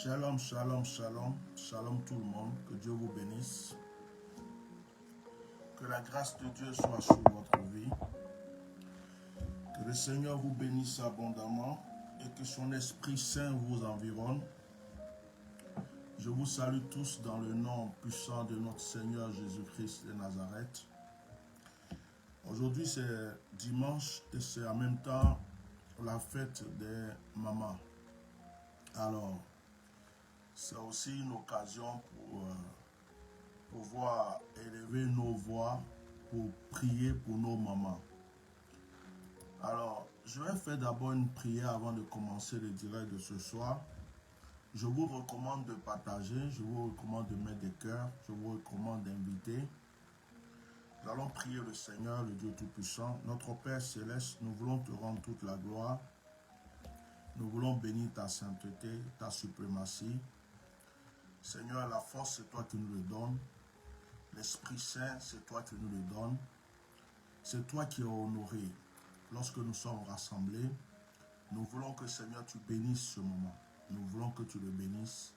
Shalom, shalom, shalom, shalom tout le monde, que Dieu vous bénisse, que la grâce de Dieu soit sur votre vie, que le Seigneur vous bénisse abondamment et que son Esprit Saint vous environne. Je vous salue tous dans le nom puissant de notre Seigneur Jésus-Christ de Nazareth. Aujourd'hui c'est dimanche et c'est en même temps la fête des mamans. Alors, c'est aussi une occasion pour pouvoir élever nos voix pour prier pour nos mamans. Alors, je vais faire d'abord une prière avant de commencer le direct de ce soir. Je vous recommande de partager, je vous recommande de mettre des cœurs, je vous recommande d'inviter. Nous allons prier le Seigneur, le Dieu Tout-Puissant. Notre Père Céleste, nous voulons te rendre toute la gloire. Nous voulons bénir ta sainteté, ta suprématie. Seigneur, la force, c'est toi qui nous le donnes. L'Esprit Saint, c'est toi qui nous le donnes. C'est toi qui es honoré. Lorsque nous sommes rassemblés, nous voulons que, Seigneur, tu bénisses ce moment. Nous voulons que tu le bénisses.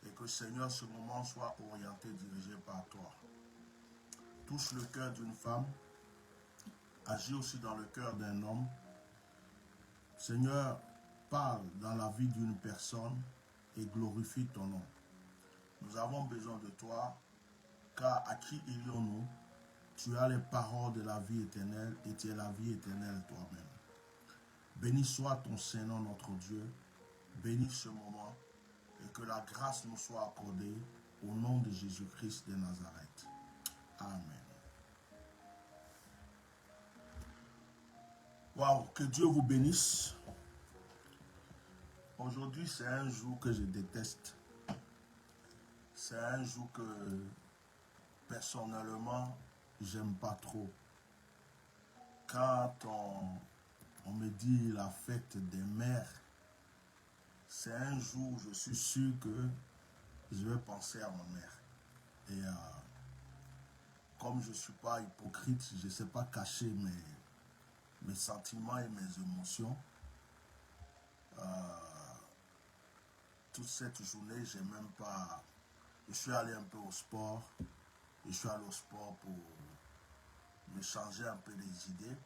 Et que, Seigneur, ce moment soit orienté, dirigé par toi. Touche le cœur d'une femme. Agis aussi dans le cœur d'un homme. Seigneur, parle dans la vie d'une personne et glorifie ton nom. Nous avons besoin de toi, car à qui irions-nous? Tu as les paroles de la vie éternelle et tu es la vie éternelle toi-même. Béni soit ton Seigneur notre Dieu, bénis ce moment et que la grâce nous soit accordée au nom de Jésus-Christ de Nazareth. Amen. Waouh, que Dieu vous bénisse. Aujourd'hui, c'est un jour que je déteste. C'est un jour que, personnellement, j'aime pas trop. Quand on me dit la fête des mères, c'est un jour où je suis sûr que je vais penser à ma mère. Et comme je ne suis pas hypocrite, je ne sais pas cacher mes sentiments et mes émotions. Toute cette journée, j'ai même pas... Je suis allé un peu au sport. Je suis allé au sport pour me changer un peu les idées.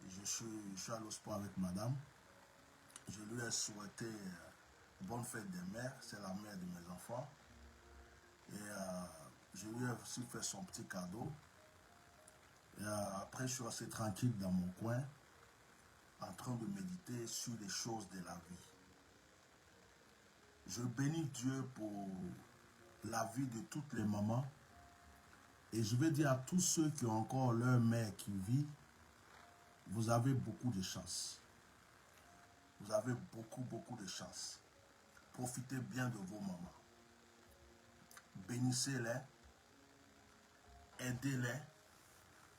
Je suis allé au sport avec madame. Je lui ai souhaité bonne fête des mères. C'est la mère de mes enfants. Et je lui ai aussi fait son petit cadeau. Et après, je suis resté tranquille dans mon coin, en train de méditer sur les choses de la vie. Je bénis Dieu pour la vie de toutes les mamans. Et je vais dire à tous ceux qui ont encore leur mère qui vit, vous avez beaucoup de chance. Vous avez beaucoup de chance. Profitez bien de vos mamans. Bénissez-les, aidez-les,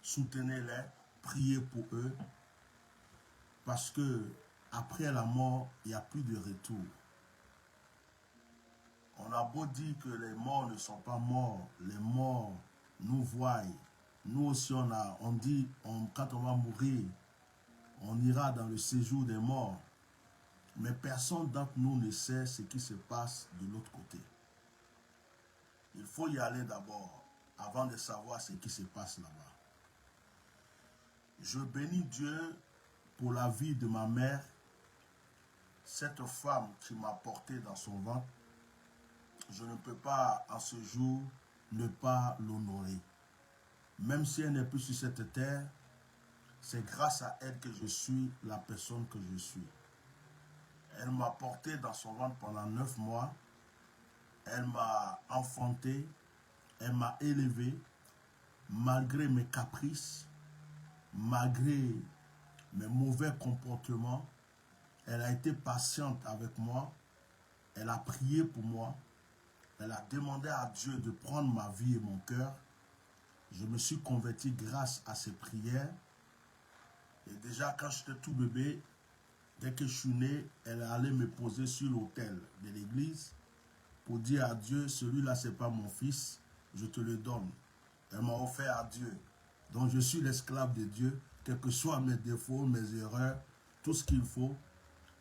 soutenez-les, priez pour eux. Parce que après la mort, il n'y a plus de retour. On a beau dire que les morts ne sont pas morts, les morts nous voient. Nous aussi, on dit, quand on va mourir, on ira dans le séjour des morts. Mais personne d'entre nous ne sait ce qui se passe de l'autre côté. Il faut y aller d'abord, avant de savoir ce qui se passe là-bas. Je bénis Dieu pour la vie de ma mère, cette femme qui m'a porté dans son ventre. Je ne peux pas, en ce jour, ne pas l'honorer. Même si elle n'est plus sur cette terre, c'est grâce à elle que je suis la personne que je suis. Elle m'a porté dans son ventre pendant 9 mois. Elle m'a enfanté. Elle m'a élevé. Malgré mes caprices, malgré mes mauvais comportements, elle a été patiente avec moi. Elle a prié pour moi. Elle a demandé à Dieu de prendre ma vie et mon cœur. Je me suis converti grâce à ses prières. Et déjà, quand j'étais tout bébé, dès que je suis né, elle allait me poser sur l'autel de l'église pour dire à Dieu, celui-là, ce n'est pas mon fils, je te le donne. Elle m'a offert à Dieu. Donc, je suis l'esclave de Dieu, quels que soient mes défauts, mes erreurs, tout ce qu'il faut.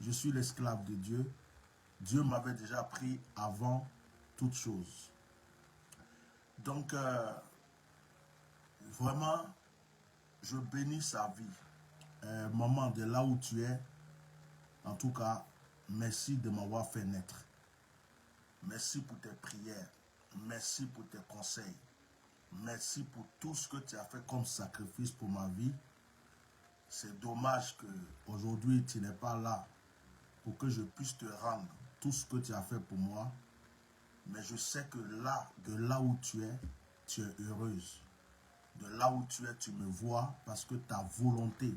Je suis l'esclave de Dieu. Dieu m'avait déjà pris avant toute chose. Donc, vraiment, je bénis sa vie. Maman, de là où tu es, en tout cas, merci de m'avoir fait naître. Merci pour tes prières. Merci pour tes conseils. Merci pour tout ce que tu as fait comme sacrifice pour ma vie. C'est dommage qu'aujourd'hui tu n'es pas là pour que je puisse te rendre tout ce que tu as fait pour moi. Mais je sais que là, de là où tu es heureuse. De là où tu es, tu me vois parce que ta volonté,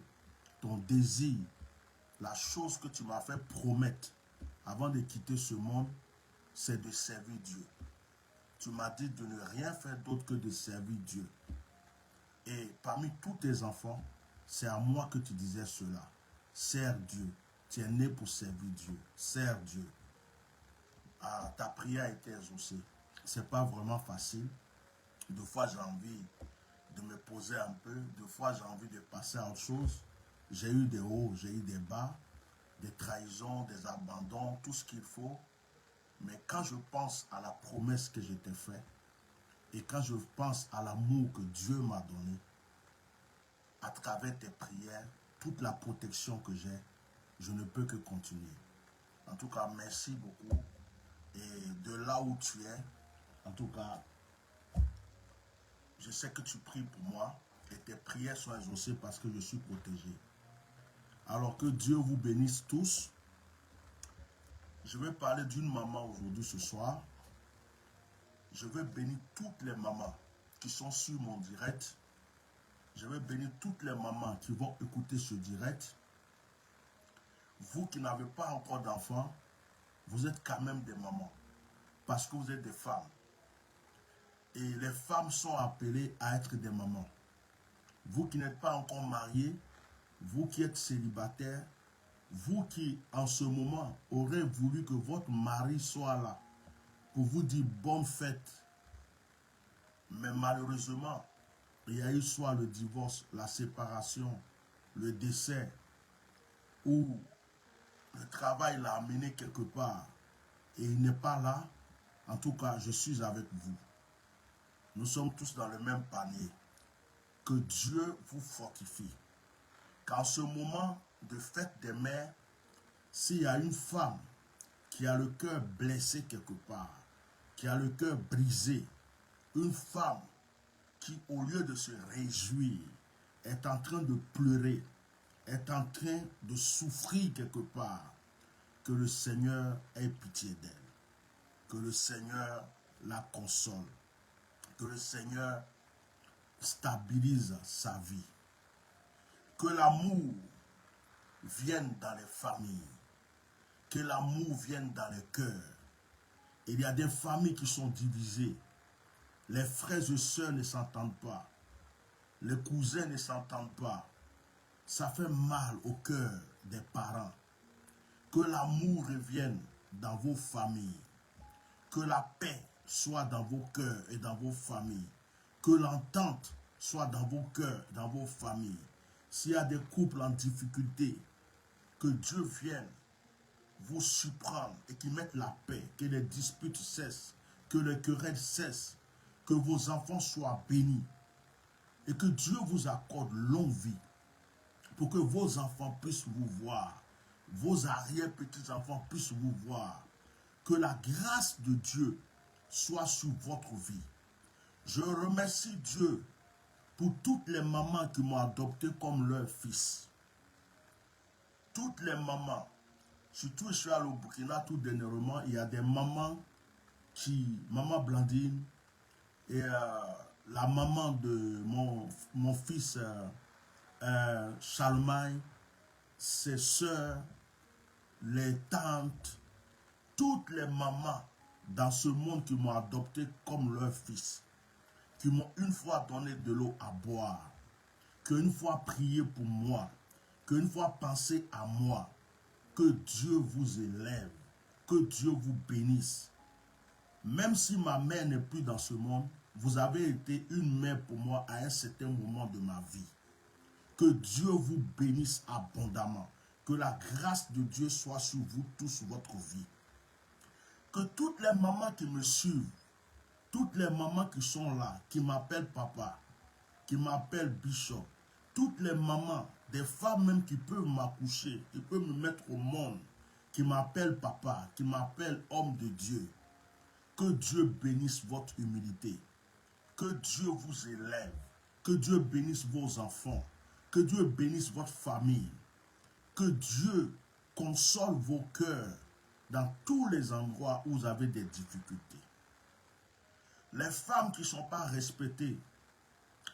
ton désir, la chose que tu m'as fait promettre avant de quitter ce monde, c'est de servir Dieu. Tu m'as dit de ne rien faire d'autre que de servir Dieu. Et parmi tous tes enfants, c'est à moi que tu disais cela. Sers Dieu. Tu es né pour servir Dieu. Sers Dieu. Ah, ta prière a été exaucée. C'est pas vraiment facile. Deux fois, j'ai envie de me poser un peu. Deux fois, j'ai envie de passer à autre chose. J'ai eu des hauts, j'ai eu des bas, des trahisons, des abandons, tout ce qu'il faut. Mais quand je pense à la promesse que je t'ai faite, et quand je pense à l'amour que Dieu m'a donné, à travers tes prières, toute la protection que j'ai, je ne peux que continuer. En tout cas, merci beaucoup. Et de là où tu es, en tout cas, je sais que tu pries pour moi et tes prières sont exaucées parce que je suis protégé. Alors que Dieu vous bénisse tous. Je vais parler d'une maman aujourd'hui ce soir. Je vais bénir toutes les mamans qui sont sur mon direct. Je vais bénir toutes les mamans qui vont écouter ce direct. Vous qui n'avez pas encore d'enfants, vous êtes quand même des mamans. Parce que vous êtes des femmes. Et les femmes sont appelées à être des mamans. Vous qui n'êtes pas encore mariés, vous qui êtes célibataires, vous qui en ce moment aurez voulu que votre mari soit là pour vous dire bonne fête. Mais malheureusement, il y a eu soit le divorce, la séparation, le décès, ou le travail l'a amené quelque part et il n'est pas là. En tout cas, je suis avec vous. Nous sommes tous dans le même panier. Que Dieu vous fortifie. Qu'en ce moment de fête des mères, s'il y a une femme qui a le cœur blessé quelque part, qui a le cœur brisé, une femme qui, au lieu de se réjouir, est en train de pleurer, est en train de souffrir quelque part, que le Seigneur ait pitié d'elle, que le Seigneur la console, que le Seigneur stabilise sa vie, que l'amour vienne dans les familles, que l'amour vienne dans les cœurs. Il y a des familles qui sont divisées, les frères et sœurs ne s'entendent pas, les cousins ne s'entendent pas. Ça fait mal au cœur des parents. Que l'amour revienne dans vos familles, que la paix soit dans vos cœurs et dans vos familles, que l'entente soit dans vos cœurs, dans vos familles. S'il y a des couples en difficulté, que Dieu vienne vous surprendre et qu'il mette la paix, que les disputes cessent, que les querelles cessent, que vos enfants soient bénis et que Dieu vous accorde longue vie pour que vos enfants puissent vous voir, vos arrière-petits-enfants puissent vous voir. Que la grâce de Dieu soit sur votre vie. Je remercie Dieu pour toutes les mamans qui m'ont adopté comme leur fils. Toutes les mamans, surtout je suis allé au Burkina tout dernièrement, il y a des mamans maman Blandine et la maman de mon fils Charlemagne, ses soeurs, les tantes, toutes les mamans dans ce monde qui m'ont adopté comme leur fils, qui m'ont une fois donné de l'eau à boire, qui une fois prié pour moi, qui une fois pensé à moi. Que Dieu vous élève, que Dieu vous bénisse. Même si ma mère n'est plus dans ce monde, vous avez été une mère pour moi à un certain moment de ma vie. Que Dieu vous bénisse abondamment. Que la grâce de Dieu soit sur vous tous, votre vie. Que toutes les mamans qui me suivent, toutes les mamans qui sont là, qui m'appellent papa, qui m'appellent Bishop, toutes les mamans, des femmes même qui peuvent m'accoucher, qui peuvent me mettre au monde, qui m'appellent papa, qui m'appellent homme de Dieu, que Dieu bénisse votre humilité, que Dieu vous élève, que Dieu bénisse vos enfants, que Dieu bénisse votre famille, que Dieu console vos cœurs dans tous les endroits où vous avez des difficultés. Les femmes qui ne sont pas respectées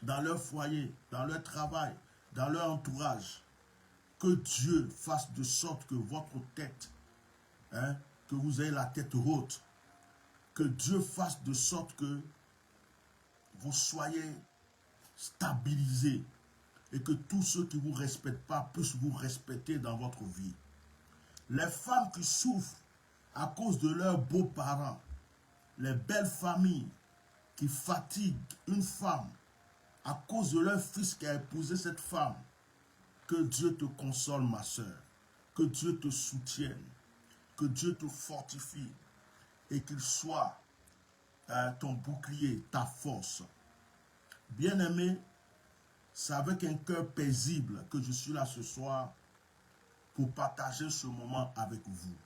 dans leur foyer, dans leur travail, dans leur entourage, que Dieu fasse de sorte que votre tête, que vous ayez la tête haute, que Dieu fasse de sorte que vous soyez stabilisés et que tous ceux qui ne vous respectent pas puissent vous respecter dans votre vie. Les femmes qui souffrent à cause de leurs beaux-parents, les belles familles qui fatiguent une femme à cause de leur fils qui a épousé cette femme, que Dieu te console, ma soeur, que Dieu te soutienne, que Dieu te fortifie et qu'il soit ton bouclier, ta force. Bien-aimé, c'est avec un cœur paisible que je suis là ce soir pour partager ce moment avec vous.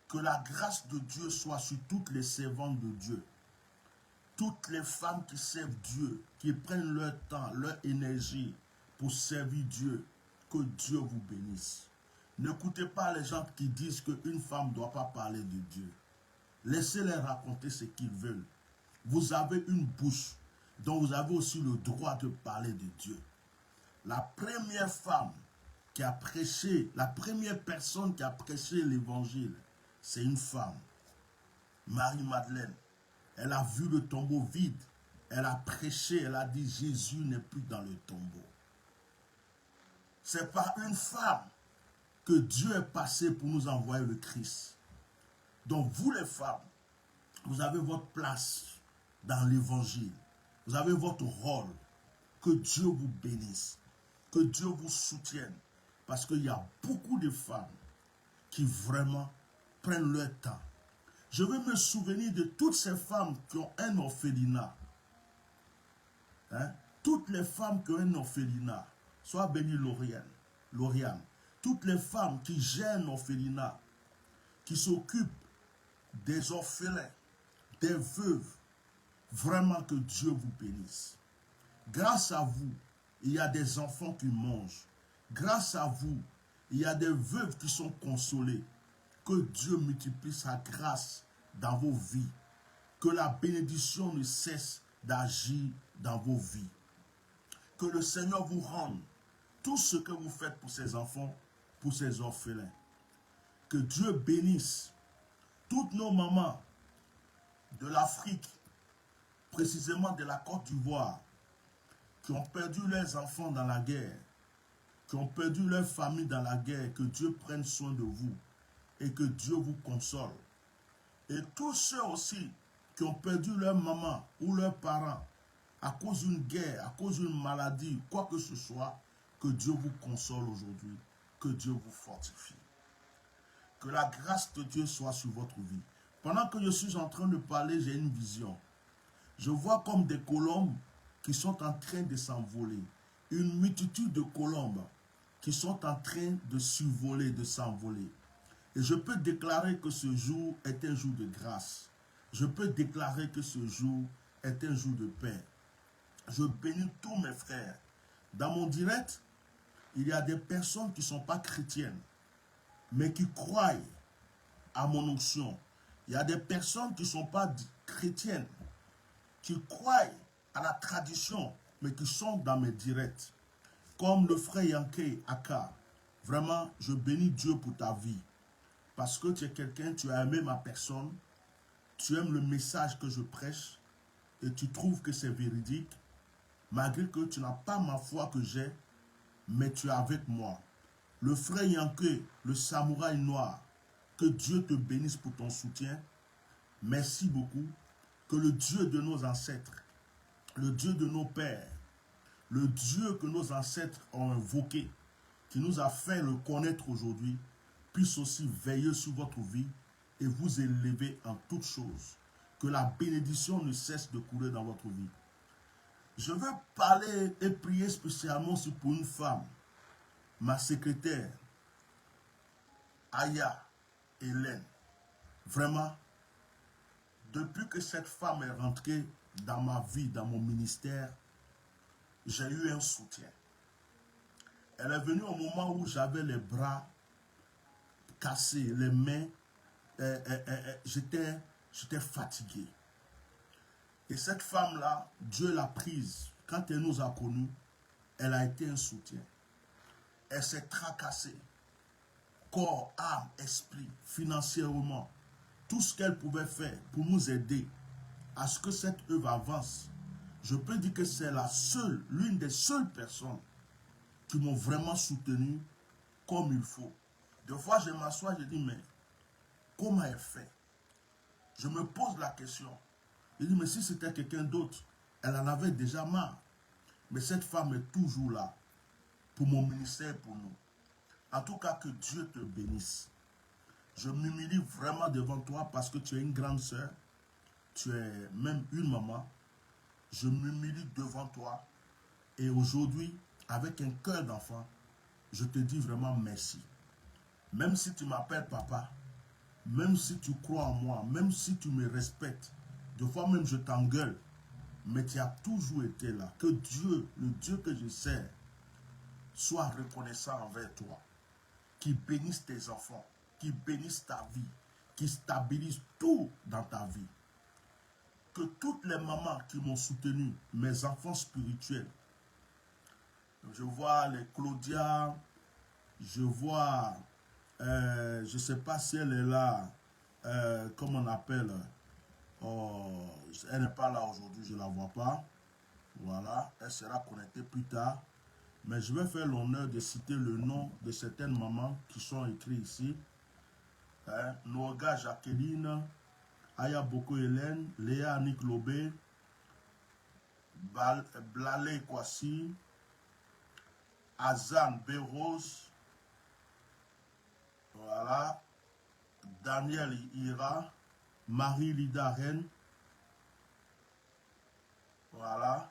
Que la grâce de Dieu soit sur toutes les servantes de Dieu. Toutes les femmes qui servent Dieu, qui prennent leur temps, leur énergie pour servir Dieu, que Dieu vous bénisse. N'écoutez pas les gens qui disent qu'une femme ne doit pas parler de Dieu. Laissez-les raconter ce qu'ils veulent. Vous avez une bouche, donc vous avez aussi le droit de parler de Dieu. La première femme qui a prêché, la première personne qui a prêché l'évangile, c'est une femme, Marie-Madeleine. Elle a vu le tombeau vide. Elle a prêché, elle a dit Jésus n'est plus dans le tombeau. C'est par une femme que Dieu est passé pour nous envoyer le Christ. Donc vous les femmes, vous avez votre place dans l'évangile. Vous avez votre rôle. Que Dieu vous bénisse. Que Dieu vous soutienne. Parce qu'il y a beaucoup de femmes qui vraiment prennent leur temps. Je veux me souvenir de toutes ces femmes qui ont un orphelinat. Toutes les femmes qui ont un orphelinat. Sois bénie Lauriane. Toutes les femmes qui gèrent un orphelinat, qui s'occupent des orphelins, des veuves. Vraiment que Dieu vous bénisse. Grâce à vous, il y a des enfants qui mangent. Grâce à vous, il y a des veuves qui sont consolées. Que Dieu multiplie sa grâce dans vos vies. Que la bénédiction ne cesse d'agir dans vos vies. Que le Seigneur vous rende tout ce que vous faites pour ces enfants, pour ces orphelins. Que Dieu bénisse toutes nos mamans de l'Afrique, précisément de la Côte d'Ivoire, qui ont perdu leurs enfants dans la guerre, qui ont perdu leur famille dans la guerre. Que Dieu prenne soin de vous et que Dieu vous console. Et tous ceux aussi qui ont perdu leur maman ou leurs parents à cause d'une guerre, à cause d'une maladie, quoi que ce soit, que Dieu vous console aujourd'hui, que Dieu vous fortifie. Que la grâce de Dieu soit sur votre vie. Pendant que je suis en train de parler, j'ai une vision. Je vois comme des colombes qui sont en train de s'envoler. Une multitude de colombes qui sont en train de survoler, de s'envoler. Et je peux déclarer que ce jour est un jour de grâce. Je peux déclarer que ce jour est un jour de paix. Je bénis tous mes frères. Dans mon direct, il y a des personnes qui ne sont pas chrétiennes, mais qui croient à mon onction. Il y a des personnes qui ne sont pas chrétiennes, qui croient à la tradition, mais qui sont dans mes directs. Comme le frère Yankee Aka. Vraiment, je bénis Dieu pour ta vie. Parce que tu es quelqu'un, tu as aimé ma personne, tu aimes le message que je prêche, et tu trouves que c'est véridique, malgré que tu n'as pas ma foi que j'ai, mais tu es avec moi. Le frère Yankee, le samouraï noir, que Dieu te bénisse pour ton soutien. Merci beaucoup. Que le Dieu de nos ancêtres, le Dieu de nos pères, le Dieu que nos ancêtres ont invoqué, qui nous a fait le connaître aujourd'hui, puisse aussi veiller sur votre vie et vous élever en toutes choses. Que la bénédiction ne cesse de courir dans votre vie. Je veux parler et prier spécialement aussi pour une femme, ma secrétaire, Aya Hélène. Vraiment, depuis que cette femme est rentrée dans ma vie, dans mon ministère, j'ai eu un soutien. Elle est venue au moment où j'avais les bras cassés, les mains, j'étais fatigué. Et cette femme-là, Dieu l'a prise. Quand elle nous a connus, elle a été un soutien. Elle s'est tracassée. Corps, âme, esprit, financièrement. Tout ce qu'elle pouvait faire pour nous aider à ce que cette œuvre avance. Je peux dire que c'est l'une des seules personnes qui m'ont vraiment soutenu comme il faut. Des fois, je m'assois, je dis, mais comment elle fait? Je me pose la question. Je dis, mais si c'était quelqu'un d'autre, elle en avait déjà marre. Mais cette femme est toujours là pour mon ministère, pour nous. En tout cas, que Dieu te bénisse. Je m'humilie vraiment devant toi parce que tu es une grande sœur. Tu es même une maman. Je m'humilie devant toi. Et aujourd'hui, avec un cœur d'enfant, je te dis vraiment merci. Même si tu m'appelles papa, même si tu crois en moi, même si tu me respectes, des fois même je t'engueule, mais tu as toujours été là. Que Dieu, le Dieu que je sers, soit reconnaissant envers toi. Qui bénisse tes enfants, qui bénisse ta vie, qui stabilise tout dans ta vie. Que toutes les mamans qui m'ont soutenu, mes enfants spirituels, je vois les Claudia, je vois, je ne sais pas si elle est là, comment on appelle, elle n'est pas là aujourd'hui, je ne la vois pas. Voilà, elle sera connectée plus tard. Mais je vais faire l'honneur de citer le nom de certaines mamans qui sont écrites ici. Noga Jacqueline, Aya Boko Hélène, Léa Annick Lobé, Blalé Kwasi, Azan Berose, voilà, Daniel Ira, Marie Lida Rennes, voilà.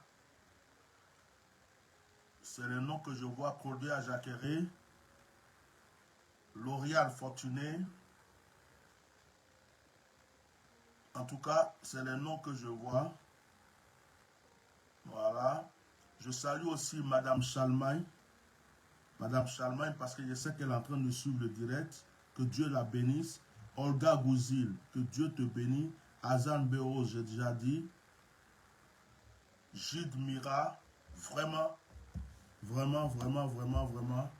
C'est le nom que je vois, Claudia Jacqueré, L'Oréal Fortuné. En tout cas, c'est les noms que je vois. Voilà. Je salue aussi Madame Chalmagne. Madame Chalmagne, parce que je sais qu'elle est en train de suivre le direct. Que Dieu la bénisse. Olga Gouzil, que Dieu te bénisse. Azan Béos, j'ai déjà dit. Gide Mira, vraiment, vraiment, vraiment, vraiment, vraiment.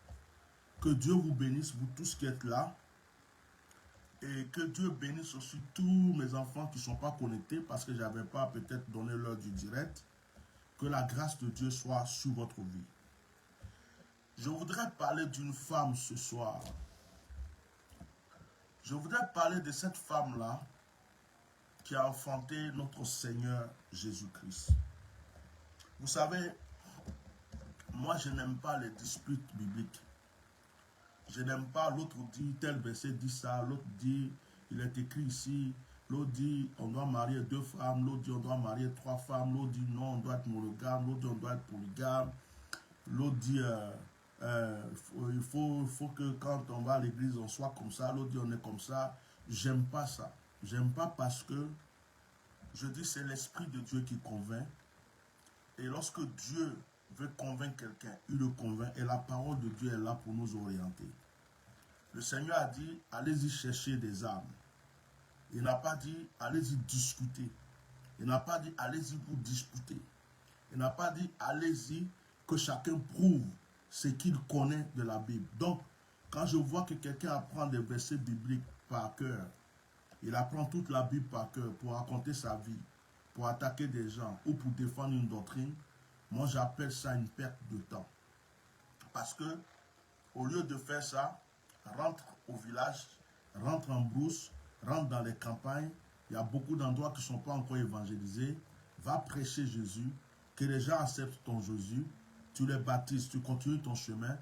Que Dieu vous bénisse, vous tous qui êtes là. Et que Dieu bénisse aussi tous mes enfants qui ne sont pas connectés parce que je n'avais pas peut-être donné l'heure du direct. Que la grâce de Dieu soit sur votre vie. Je voudrais parler d'une femme ce soir. Je voudrais parler de cette femme-là qui a enfanté notre Seigneur Jésus-Christ. Vous savez, moi je n'aime pas les disputes bibliques. Je n'aime pas l'autre dit tel verset dit ça, l'autre dit il est écrit ici, l'autre dit on doit marier 2 femmes, l'autre dit on doit marier 3 femmes, l'autre dit non on doit être monogame, l'autre dit on doit être polygame, l'autre dit il faut que quand on va à l'église on soit comme ça, l'autre dit on est comme ça. J'aime pas ça. J'aime pas parce que je dis c'est l'Esprit de Dieu qui convainc. Et lorsque Dieu veut convaincre quelqu'un, il le convainc et la parole de Dieu est là pour nous orienter. Le Seigneur a dit, allez-y chercher des âmes. Il n'a pas dit, allez-y discuter. Il n'a pas dit, allez-y vous disputer. Il n'a pas dit, allez-y que chacun prouve ce qu'il connaît de la Bible. Donc, quand je vois que quelqu'un apprend des versets bibliques par cœur, il apprend toute la Bible par cœur pour raconter sa vie, pour attaquer des gens ou pour défendre une doctrine, moi j'appelle ça une perte de temps. Parce que, au lieu de faire ça, rentre au village, rentre en brousse, rentre dans les campagnes, il y a beaucoup d'endroits qui ne sont pas encore évangélisés, va prêcher Jésus, que les gens acceptent ton Jésus, tu les baptises, tu continues ton chemin,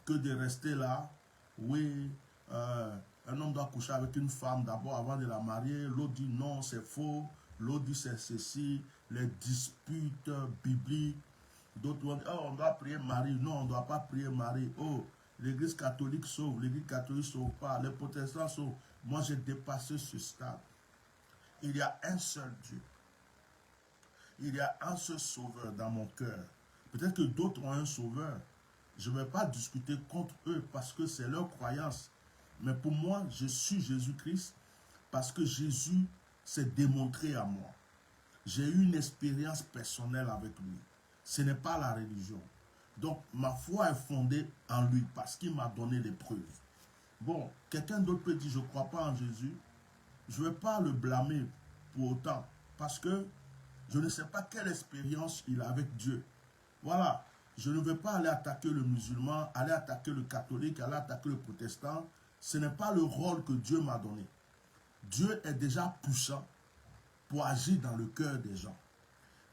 que de rester là, oui, un homme doit coucher avec une femme d'abord avant de la marier. L'autre dit non, c'est faux. L'autre dit c'est ceci. Les disputes bibliques. D'autres vont dire, oh, on doit prier Marie. Non, on ne doit pas prier Marie. Oh, l'église catholique sauve. L'église catholique ne sauve pas. Les protestants sauvent. Moi, j'ai dépassé ce stade. Il y a un seul Dieu. Il y a un seul sauveur dans mon cœur. Peut-être que d'autres ont un sauveur. Je ne vais pas discuter contre eux parce que c'est leur croyance. Mais pour moi, je suis Jésus-Christ parce que Jésus s'est démontré à moi. J'ai eu une expérience personnelle avec lui. Ce n'est pas la religion. Donc, ma foi est fondée en lui parce qu'il m'a donné les preuves. Bon, quelqu'un d'autre peut dire, je ne crois pas en Jésus. Je ne vais pas le blâmer pour autant parce que je ne sais pas quelle expérience il a avec Dieu. Voilà. Je ne vais pas aller attaquer le musulman, aller attaquer le catholique, aller attaquer le protestant. Ce n'est pas le rôle que Dieu m'a donné. Dieu est déjà puissant pour agir dans le cœur des gens.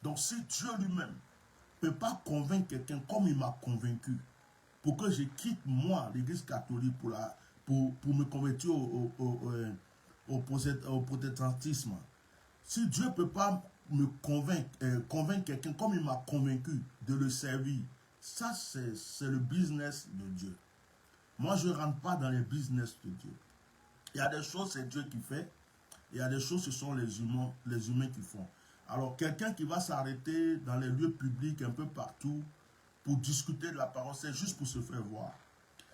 Donc si Dieu lui-même ne peut pas convaincre quelqu'un comme il m'a convaincu, pour que je quitte moi l'église catholique pour me convertir au protestantisme, si Dieu ne peut pas me convaincre quelqu'un comme il m'a convaincu de le servir, ça c'est le business de Dieu. Moi je ne rentre pas dans les business de Dieu. Il y a des choses c'est Dieu qui fait, il y a des choses ce sont les humains qui font. Alors quelqu'un qui va s'arrêter dans les lieux publics un peu partout pour discuter de la parole, c'est juste pour se faire voir.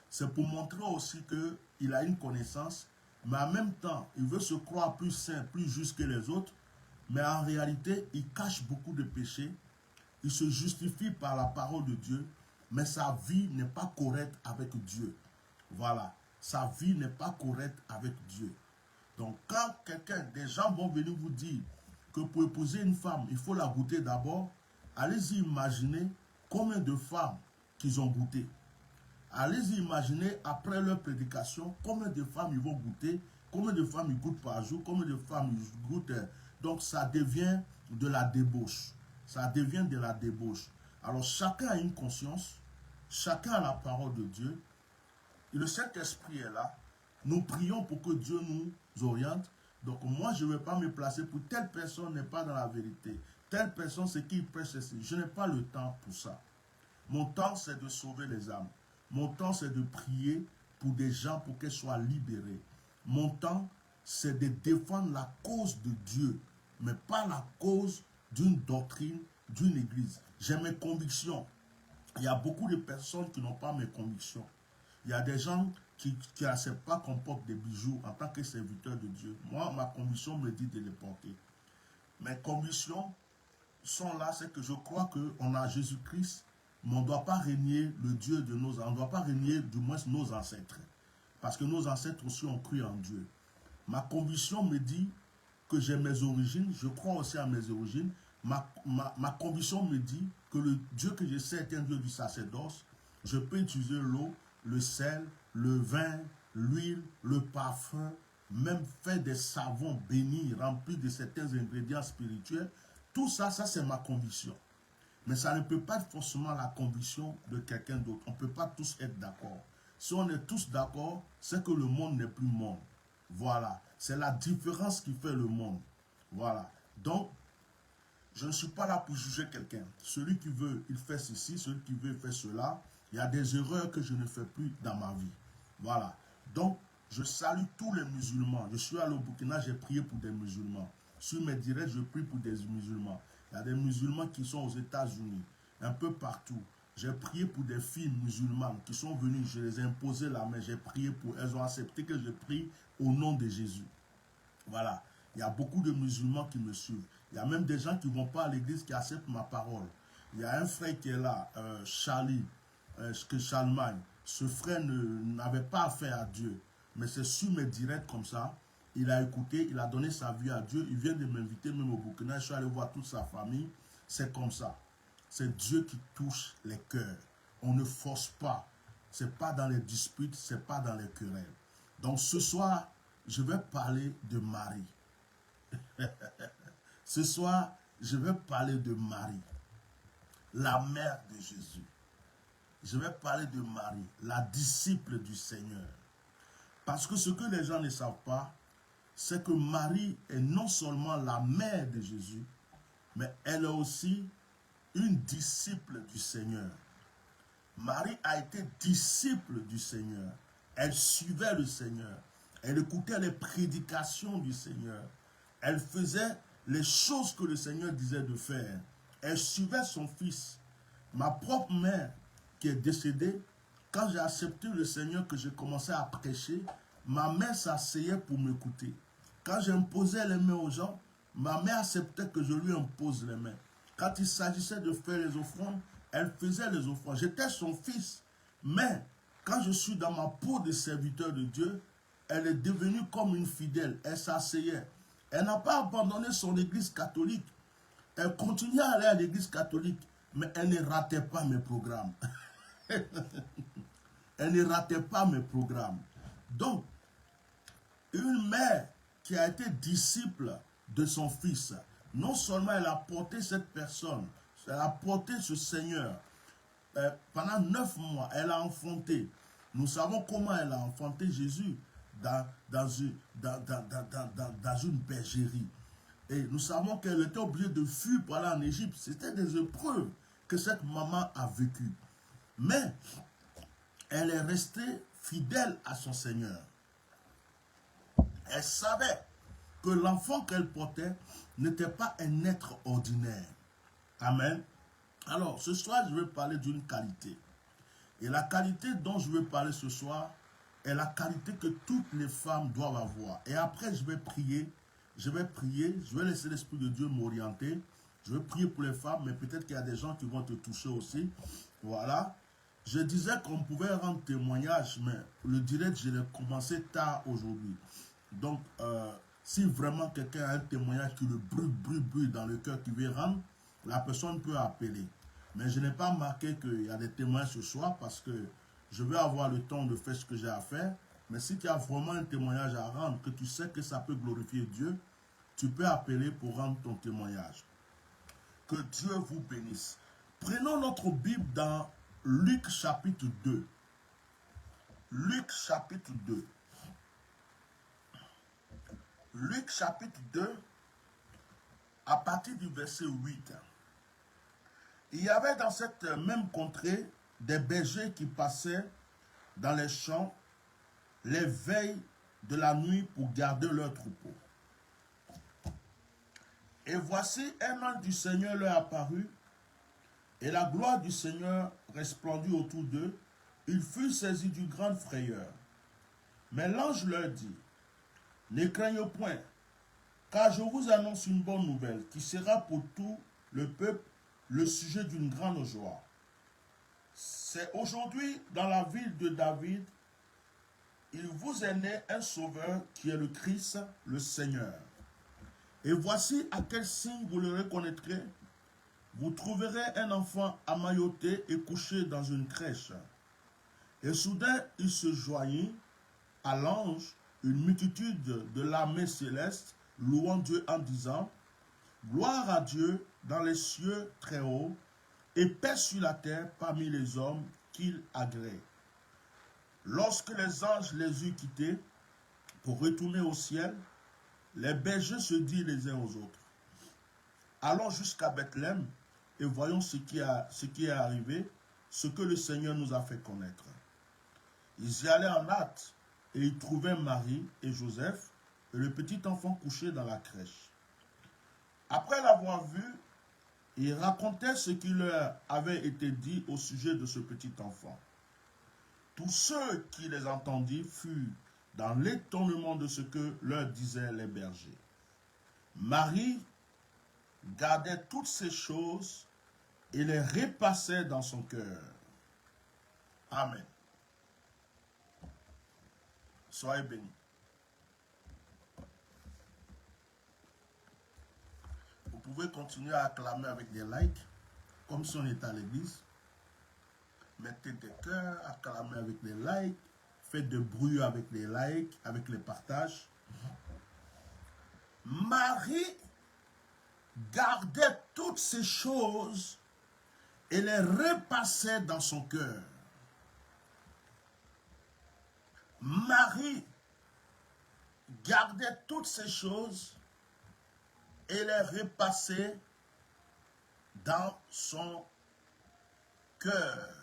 C'est pour montrer aussi qu'il a une connaissance, mais en même temps, il veut se croire plus saint, plus juste que les autres, mais en réalité, il cache beaucoup de péchés, il se justifie par la parole de Dieu, mais sa vie n'est pas correcte avec Dieu. Voilà, sa vie n'est pas correcte avec Dieu. Donc quand des gens vont venir vous dire que pour épouser une femme, il faut la goûter d'abord, allez-y imaginer combien de femmes qu'ils ont goûté. Allez-y imaginer après leur prédication, combien de femmes ils vont goûter, combien de femmes ils goûtent par jour, combien de femmes ils goûtent. Donc ça devient de la débauche. Ça devient de la débauche. Alors chacun a une conscience, chacun a la parole de Dieu. Et le Saint-Esprit est là. Nous prions pour que Dieu nous oriente. Donc moi, je ne vais pas me placer pour telle personne n'est pas dans la vérité. Telle personne, c'est qui prêche ceci. Je n'ai pas le temps pour ça. Mon temps, c'est de sauver les âmes. Mon temps, c'est de prier pour des gens pour qu'ils soient libérés. Mon temps, c'est de défendre la cause de Dieu, mais pas la cause d'une doctrine, d'une église. J'ai mes convictions. Il y a beaucoup de personnes qui n'ont pas mes convictions. Il y a des gens qui n'acceptent pas qu'on porte des bijoux en tant que serviteur de Dieu. Moi, ma conviction me dit de les porter. Mes convictions sont là, c'est que je crois qu'on a Jésus-Christ, mais on ne doit pas régner le Dieu de nos ancêtres. On ne doit pas régner du moins nos ancêtres. Parce que nos ancêtres aussi ont cru en Dieu. Ma conviction me dit que j'ai mes origines, je crois aussi à mes origines. Ma conviction me dit que le Dieu que je sais est un Dieu du sacerdoce. Je peux utiliser l'eau, le sel, le vin, l'huile, le parfum, même faire des savons bénis, remplis de certains ingrédients spirituels. Tout ça, ça c'est ma conviction. Mais ça ne peut pas être forcément la conviction de quelqu'un d'autre. On ne peut pas tous être d'accord. Si on est tous d'accord, c'est que le monde n'est plus monde. Voilà. C'est la différence qui fait le monde. Voilà. Donc, je ne suis pas là pour juger quelqu'un. Celui qui veut, il fait ceci. Celui qui veut, il fait cela. Il y a des erreurs que je ne fais plus dans ma vie. Voilà. Donc, je salue tous les musulmans. Je suis allé au Burkina, j'ai prié pour des musulmans. Sur mes directs, je prie pour des musulmans. Il y a des musulmans qui sont aux États-Unis, un peu partout. J'ai prié pour des filles musulmanes qui sont venues, je les ai imposé la main, j'ai prié pour elles, ont accepté que je prie au nom de Jésus. Voilà. Il y a beaucoup de musulmans qui me suivent. Il y a même des gens qui ne vont pas à l'église qui acceptent ma parole. Il y a un frère qui est là, Charlie, Charlemagne. Ce frère n'avait pas affaire à Dieu. Mais c'est sur mes directs comme ça. Il a écouté, il a donné sa vie à Dieu. Il vient de m'inviter même au Burkina. Je suis allé voir toute sa famille. C'est comme ça. C'est Dieu qui touche les cœurs. On ne force pas. Ce n'est pas dans les disputes, ce n'est pas dans les querelles. Donc ce soir, je vais parler de Marie. Ce soir, je vais parler de Marie, la mère de Jésus. Je vais parler de Marie, la disciple du Seigneur. Parce que ce que les gens ne savent pas, c'est que Marie est non seulement la mère de Jésus, mais elle est aussi une disciple du Seigneur. Marie a été disciple du Seigneur. Elle suivait le Seigneur. Elle écoutait les prédications du Seigneur. Elle faisait les choses que le Seigneur disait de faire. Elle suivait son fils. Ma propre mère qui est décédée, quand j'ai accepté le Seigneur, que j'ai commencé à prêcher, ma mère s'asseyait pour m'écouter. Quand j'imposais les mains aux gens, ma mère acceptait que je lui impose les mains. Quand il s'agissait de faire les offrandes, elle faisait les offrandes. J'étais son fils. Mais quand je suis dans ma peau de serviteur de Dieu, elle est devenue comme une fidèle. Elle s'asseyait. Elle n'a pas abandonné son église catholique. Elle continuait à aller à l'église catholique, mais elle ne ratait pas mes programmes. Elle ne ratait pas mes programmes. Donc, une mère qui a été disciple de son fils, non seulement elle a porté cette personne, elle a porté ce Seigneur. Pendant 9 mois, elle a enfanté. Nous savons comment elle a enfanté Jésus dans une bergerie. Et nous savons qu'elle était obligée de fuir pour aller en Égypte. C'était des épreuves que cette maman a vécues. Mais elle est restée fidèle à son Seigneur. Elle savait que l'enfant qu'elle portait n'était pas un être ordinaire. Amen. Alors, ce soir, je vais parler d'une qualité. Et la qualité dont je vais parler ce soir est la qualité que toutes les femmes doivent avoir. Et après, je vais prier, je vais laisser l'Esprit de Dieu m'orienter. Je vais prier pour les femmes, mais peut-être qu'il y a des gens qui vont te toucher aussi. Voilà. Je disais qu'on pouvait rendre témoignage, mais le direct, je l'ai commencé tard aujourd'hui. Donc, si vraiment quelqu'un a un témoignage qui le brûle dans le cœur, qui veut rendre, la personne peut appeler. Mais je n'ai pas marqué qu'il y a des témoignages ce soir parce que je vais avoir le temps de faire ce que j'ai à faire. Mais si tu as vraiment un témoignage à rendre, que tu sais que ça peut glorifier Dieu, tu peux appeler pour rendre ton témoignage. Que Dieu vous bénisse. Prenons notre Bible dans Luc chapitre 2. Luc chapitre 2. Luc chapitre 2, à partir du verset 8. Il y avait dans cette même contrée des bergers qui passaient dans les champs les veilles de la nuit pour garder leurs troupeaux. Et voici un ange du Seigneur leur apparut, et la gloire du Seigneur resplendit autour d'eux. Ils furent saisis d'une grande frayeur. Mais l'ange leur dit: ne craignez point, car je vous annonce une bonne nouvelle qui sera pour tout le peuple le sujet d'une grande joie. C'est aujourd'hui dans la ville de David, il vous est né un sauveur qui est le Christ, le Seigneur. Et voici à quel signe vous le reconnaîtrez. Vous trouverez un enfant emmailloté et couché dans une crèche. Et soudain il se joignit à l'ange une multitude de l'armée céleste, louant Dieu en disant: gloire à Dieu dans les cieux très hauts, et paix sur la terre parmi les hommes qu'il agrée. Lorsque les anges les eurent quittés pour retourner au ciel, les bergers se dirent les uns aux autres: allons jusqu'à Bethléem et voyons ce qui est arrivé, ce que le Seigneur nous a fait connaître. Ils y allaient en hâte, et ils trouvèrent Marie et Joseph et le petit enfant couché dans la crèche. Après l'avoir vu, ils racontaient ce qui leur avait été dit au sujet de ce petit enfant. Tous ceux qui les entendirent furent dans l'étonnement de ce que leur disaient les bergers. Marie gardait toutes ces choses et les repassait dans son cœur. Amen. Soyez bénis. Vous pouvez continuer à acclamer avec des likes, comme si on était à l'église. Mettez des cœurs, acclamez avec des likes, faites de bruit avec les likes, avec les partages. Marie gardait toutes ces choses et les repassait dans son cœur. Marie gardait toutes ces choses et les repassait dans son cœur.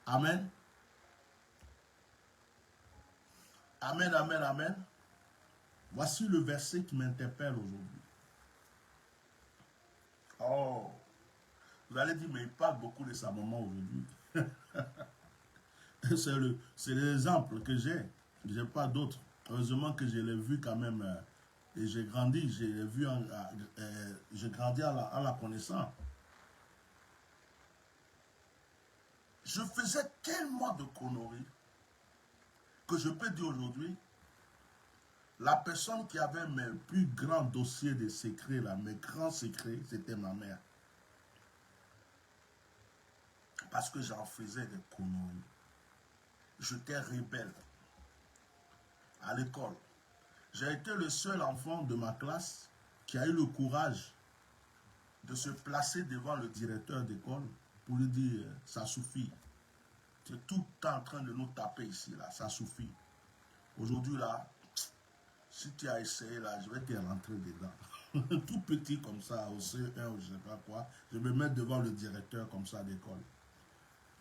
Amen. Amen, amen, amen. Voici le verset qui m'interpelle aujourd'hui. Oh, vous allez dire, mais il parle beaucoup de sa maman aujourd'hui. C'est l'exemple que j'ai. Je n'ai pas d'autres. Heureusement que je l'ai vu quand même. Et j'ai grandi. J'ai vu, j'ai grandi à la connaissance. Je faisais tellement de conneries que je peux dire aujourd'hui, la personne qui avait mes plus grands dossiers de secrets, là, mes grands secrets, c'était ma mère. Parce que j'en faisais des conneries. J'étais rebelle à l'école. J'ai été le seul enfant de ma classe qui a eu le courage de se placer devant le directeur d'école pour lui dire, ça suffit. Tu es tout le temps en train de nous taper ici, là, ça suffit. Aujourd'hui, là, si tu as essayé, là, je vais te rentrer dedans. Tout petit comme ça, au CE1 ou je ne sais pas quoi, je me mets devant le directeur comme ça d'école.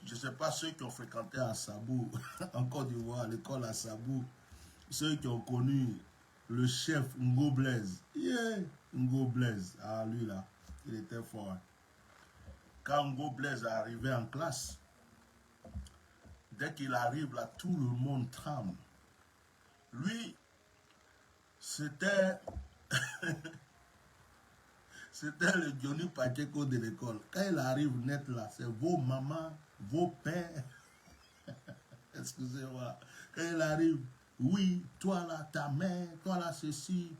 Je ne sais pas ceux qui ont fréquenté à Sabou, en Côte d'Ivoire, l'école à Sabou, ceux qui ont connu le chef Ngo Blaise. Yeah, Ngo Blaise, ah lui là, il était fort. Quand Ngo Blaise est arrivé en classe, dès qu'il arrive là, tout le monde tremble. Lui, c'était le Johnny Pacheco de l'école. Quand il arrive net là, c'est vos mamans, vos pères. Excusez-moi. Quand il arrive, oui, toi là, ta mère, toi là, ceci,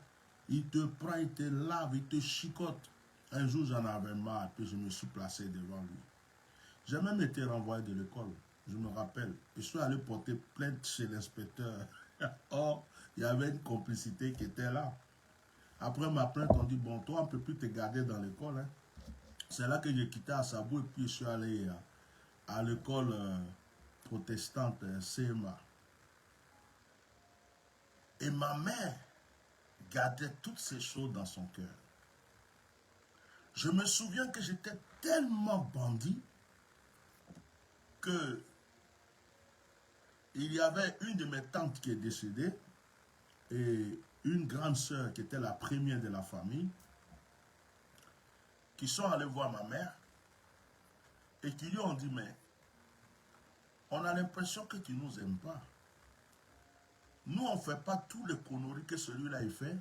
il te prend, il te lave, il te chicote. Un jour, j'en avais marre, puis je me suis placé devant lui. J'ai même été renvoyé de l'école, je me rappelle. Je suis allé porter plainte chez l'inspecteur. Or, il y avait une complicité qui était là. Après ma plainte, on dit, bon, toi, on ne peut plus te garder dans l'école. Hein. C'est là que j'ai quitté Assabou et puis je suis allé à l'école protestante CMA. Et ma mère gardait toutes ces choses dans son cœur. Je me souviens que j'étais tellement bandit que il y avait une de mes tantes qui est décédée et une grande sœur qui était la première de la famille qui sont allés voir ma mère et qui lui ont dit, mais on a l'impression que tu ne nous aimes pas. Nous, on ne fait pas tous les conneries que celui-là il fait,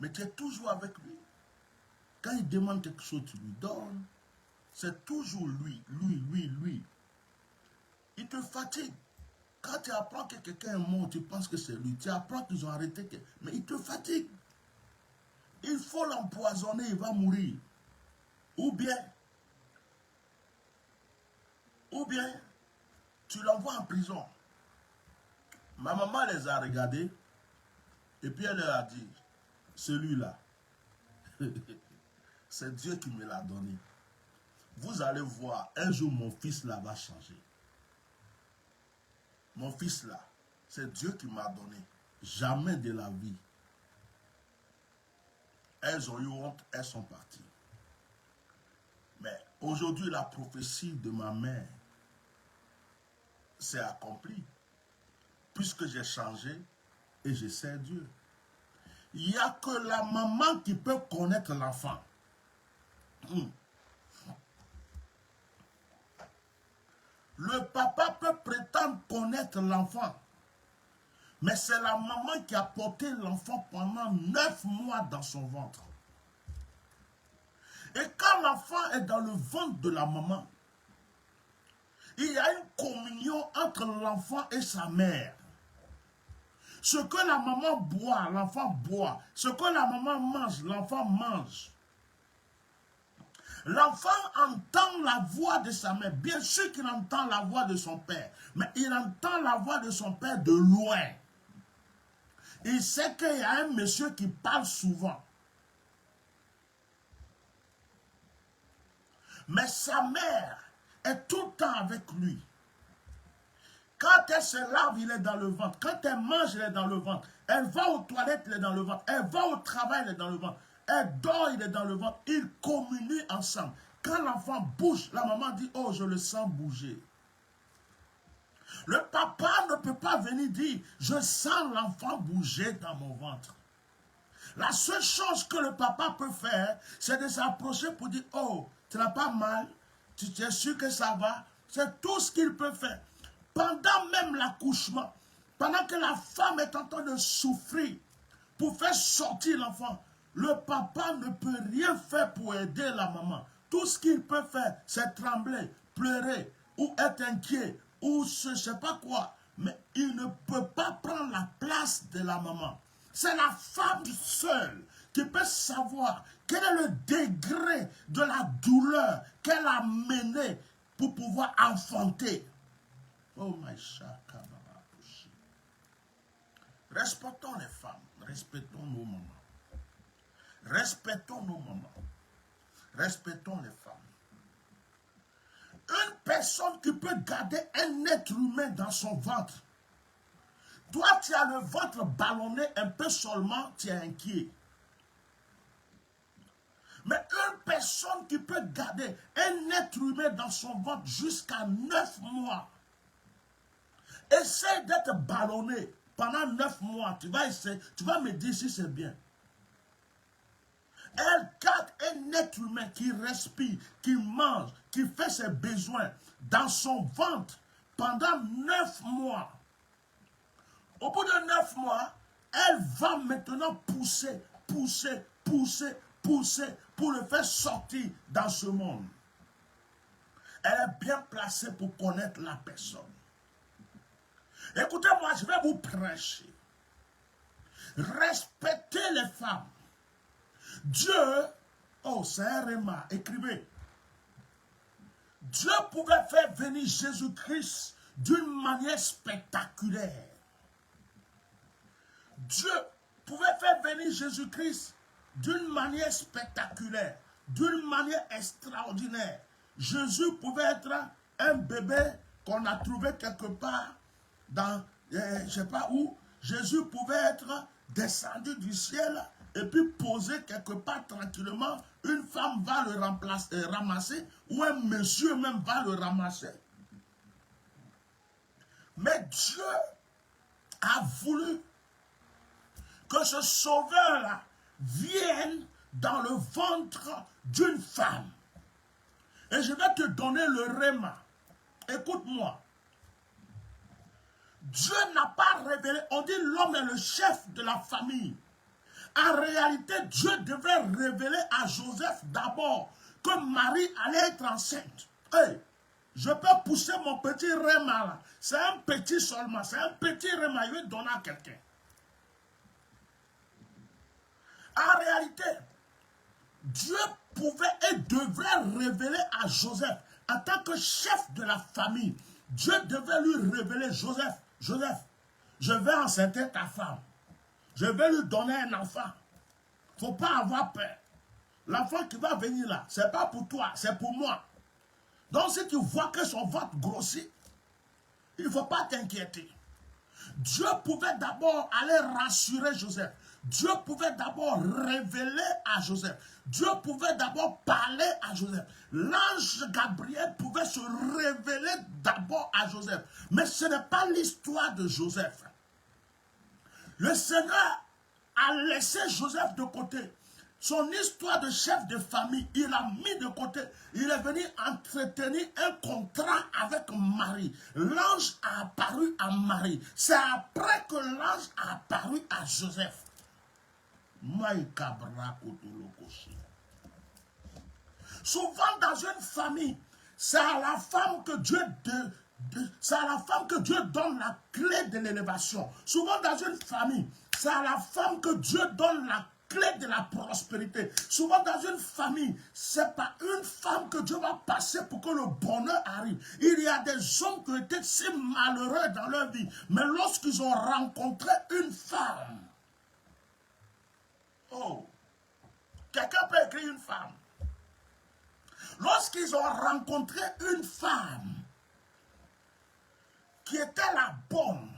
mais tu es toujours avec lui. Quand il demande quelque chose, tu lui donnes. C'est toujours lui. Il te fatigue. Quand tu apprends que quelqu'un est mort, tu penses que c'est lui. Tu apprends qu'ils ont arrêté, mais il te fatigue. Il faut l'empoisonner, il va mourir. Ou bien, tu l'envoies en prison. Ma maman les a regardés et puis elle leur a dit, celui-là, c'est Dieu qui me l'a donné. Vous allez voir, un jour mon fils là va changer. Mon fils là, c'est Dieu qui m'a donné. Jamais de la vie. Elles ont eu honte, elles sont parties. Mais aujourd'hui, la prophétie de ma mère s'est accomplie. Puisque j'ai changé et je sais Dieu. Il n'y a que la maman qui peut connaître l'enfant. Le papa peut prétendre connaître l'enfant. Mais c'est la maman qui a porté l'enfant pendant 9 mois dans son ventre. Et quand l'enfant est dans le ventre de la maman, il y a une communion entre l'enfant et sa mère. Ce que la maman boit, l'enfant boit. Ce que la maman mange, l'enfant mange. L'enfant entend la voix de sa mère. Bien sûr qu'il entend la voix de son père. Mais il entend la voix de son père de loin. Il sait qu'il y a un monsieur qui parle souvent. Mais sa mère est tout le temps avec lui. Quand elle se lave, il est dans le ventre. Quand elle mange, il est dans le ventre. Elle va aux toilettes, il est dans le ventre. Elle va au travail, il est dans le ventre. Elle dort, il est dans le ventre. Ils communient ensemble. Quand l'enfant bouge, la maman dit, oh, je le sens bouger. Le papa ne peut pas venir dire, je sens l'enfant bouger dans mon ventre. La seule chose que le papa peut faire, c'est de s'approcher pour dire, oh, tu n'as pas mal, tu es sûr que ça va. C'est tout ce qu'il peut faire. Pendant même l'accouchement, pendant que la femme est en train de souffrir pour faire sortir l'enfant, le papa ne peut rien faire pour aider la maman. Tout ce qu'il peut faire, c'est trembler, pleurer, ou être inquiet, ou je ne sais pas quoi. Mais il ne peut pas prendre la place de la maman. C'est la femme seule qui peut savoir quel est le degré de la douleur qu'elle a mené pour pouvoir enfanter. Oh my shaka. Respectons les femmes, respectons nos mamans. Respectons nos mamans. Respectons les femmes. Une personne qui peut garder un être humain dans son ventre. Toi, tu as le ventre ballonné un peu seulement, tu es inquiet. Mais une personne qui peut garder un être humain dans son ventre jusqu'à 9 mois, essaie d'être ballonné pendant 9 mois. Tu vas essayer, tu vas me dire si c'est bien. Elle garde un être humain qui respire, qui mange, qui fait ses besoins dans son ventre pendant 9 mois. Au bout de 9 mois, elle va maintenant pousser pour le faire sortir dans ce monde. Elle est bien placée pour connaître la personne. Écoutez-moi, je vais vous prêcher. Respectez les femmes. Dieu, oh c'est un réma, écrivez. Dieu pouvait faire venir Jésus-Christ d'une manière spectaculaire. Dieu pouvait faire venir Jésus-Christ d'une manière spectaculaire, d'une manière extraordinaire. Jésus pouvait être un bébé qu'on a trouvé quelque part dans, je ne sais pas où. Jésus pouvait être descendu du ciel et puis posé quelque part tranquillement. Une femme va le ramasser ou un monsieur même va le ramasser. Mais Dieu a voulu que ce sauveur-là vienne dans le ventre d'une femme. Et je vais te donner le réma. Écoute-moi. Dieu n'a pas révélé, on dit l'homme est le chef de la famille. En réalité, Dieu devait révéler à Joseph d'abord que Marie allait être enceinte. Hey, je peux pousser mon petit réma là. C'est un petit seulement, c'est un petit réma, il veut donner à quelqu'un. En réalité, Dieu pouvait et devait révéler à Joseph, en tant que chef de la famille, Dieu devait lui révéler, Joseph, je vais enceinter ta femme. Je vais lui donner un enfant. Il ne faut pas avoir peur. L'enfant qui va venir là, ce n'est pas pour toi, c'est pour moi. Donc si tu vois que son ventre grossit, il ne faut pas t'inquiéter. Dieu pouvait d'abord aller rassurer Joseph. Dieu pouvait d'abord révéler à Joseph. Dieu pouvait d'abord parler à Joseph. L'ange Gabriel pouvait se révéler d'abord à Joseph. Mais ce n'est pas l'histoire de Joseph. Le Seigneur a laissé Joseph de côté. Son histoire de chef de famille, il l'a mis de côté. Il est venu entretenir un contrat avec Marie. L'ange a apparu à Marie. C'est après que l'ange a apparu à Joseph. Souvent dans une famille, c'est à la femme que Dieu donne la clé de l'élévation. Souvent dans une famille, c'est à la femme que Dieu donne la clé de la prospérité. Souvent dans une famille, c'est pas une femme que Dieu va passer pour que le bonheur arrive. Il y a des hommes qui ont été si malheureux dans leur vie, mais lorsqu'ils ont rencontré une femme, oh, quelqu'un peut écrire une femme. Lorsqu'ils ont rencontré une femme, qui était la bonne,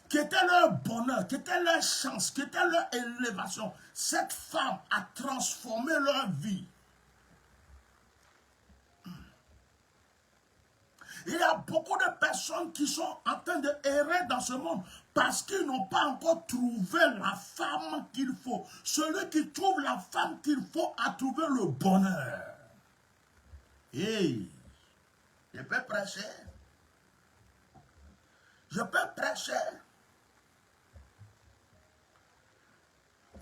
qui était leur bonheur, qui était leur chance, qui était leur élévation, cette femme a transformé leur vie. Il y a beaucoup de personnes qui sont en train de errer dans ce monde parce qu'ils n'ont pas encore trouvé la femme qu'il faut. Celui qui trouve la femme qu'il faut a trouvé le bonheur. Hey, je peux prêcher. Je peux prêcher.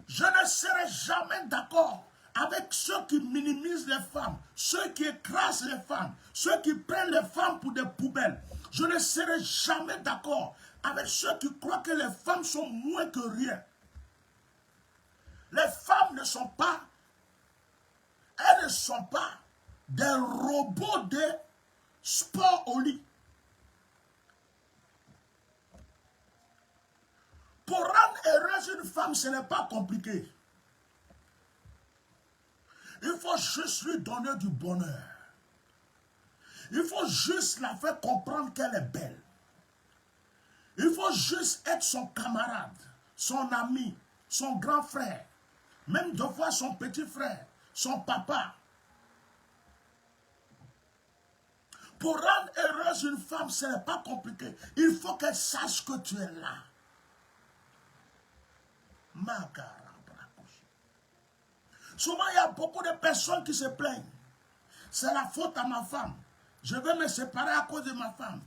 Je ne serai jamais d'accord avec ceux qui minimisent les femmes, ceux qui écrasent les femmes, ceux qui prennent les femmes pour des poubelles. Je ne serai jamais d'accord avec ceux qui croient que les femmes sont moins que rien. Les femmes ne sont pas, elles ne sont pas des robots de sport au lit. Pour rendre heureuse une femme, ce n'est pas compliqué. Il faut juste lui donner du bonheur. Il faut juste la faire comprendre qu'elle est belle. Il faut juste être son camarade, son ami, son grand frère, même de fois son petit frère, son papa. Pour rendre heureuse une femme, ce n'est pas compliqué. Il faut qu'elle sache que tu es là. Souvent, il y a beaucoup de personnes qui se plaignent. C'est la faute à ma femme. Je vais me séparer à cause de ma femme.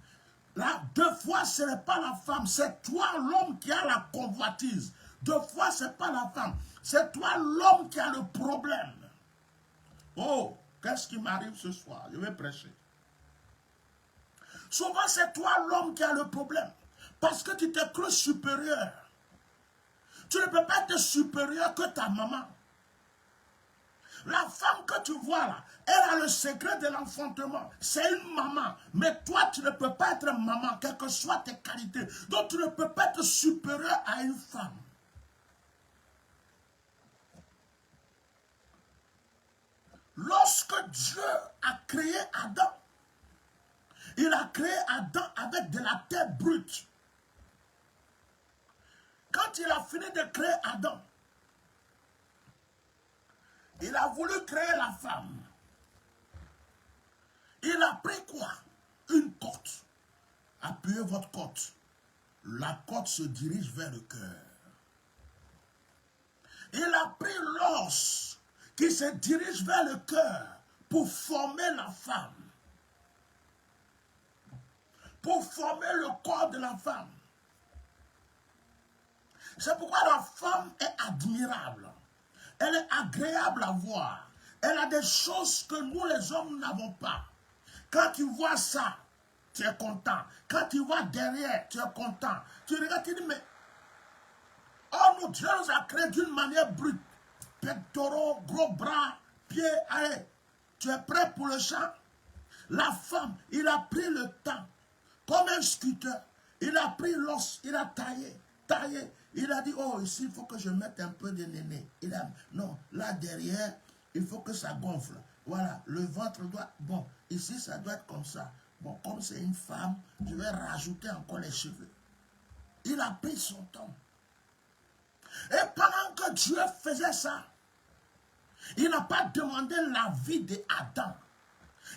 Là, deux fois, ce n'est pas la femme. C'est toi, l'homme, qui a la convoitise. Deux fois, ce n'est pas la femme. C'est toi, l'homme, qui a le problème. Oh, qu'est-ce qui m'arrive ce soir? Je vais prêcher. Souvent, c'est toi, l'homme, qui a le problème. Parce que tu t'es cru supérieur. Tu ne peux pas être supérieur que ta maman. La femme que tu vois là, elle a le secret de l'enfantement. C'est une maman. Mais toi, tu ne peux pas être maman, quelles que soient tes qualités. Donc, tu ne peux pas être supérieur à une femme. Lorsque Dieu a créé Adam, il a créé Adam avec de la terre brute. Quand il a fini de créer Adam, il a voulu créer la femme. Il a pris quoi? Une côte. Appuyez votre côte. La côte se dirige vers le cœur. Il a pris l'os qui se dirige vers le cœur pour former la femme. Pour former le corps de la femme. C'est pourquoi la femme est admirable. Elle est agréable à voir. Elle a des choses que nous les hommes n'avons pas. Quand tu vois ça, tu es content. Quand tu vois derrière, tu es content. Tu regardes, tu dis, mais oh mon Dieu nous a créé d'une manière brute. Pectoraux, gros bras, pieds, allez. Tu es prêt pour le chant? La femme, il a pris le temps. Comme un sculpteur. Il a pris l'os, il a taillé. Il a dit, oh, ici, il faut que je mette un peu de néné. Non, là derrière, il faut que ça gonfle. Voilà, le ventre doit... Bon, ici, ça doit être comme ça. Bon, comme c'est une femme, je vais rajouter encore les cheveux. Il a pris son temps. Et pendant que Dieu faisait ça, il n'a pas demandé l'avis d'Adam.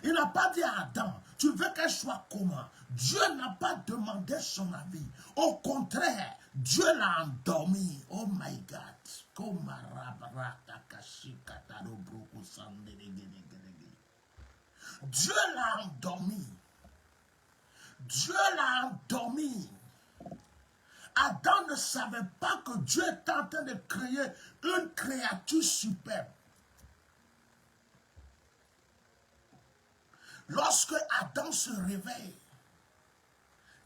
Il n'a pas dit à Adam, tu veux qu'elle soit comment? Dieu n'a pas demandé son avis. Au contraire, Dieu l'a endormi. Oh my God. Dieu l'a endormi. Dieu l'a endormi. Adam ne savait pas que Dieu était en train de créer une créature superbe. Lorsque Adam se réveille,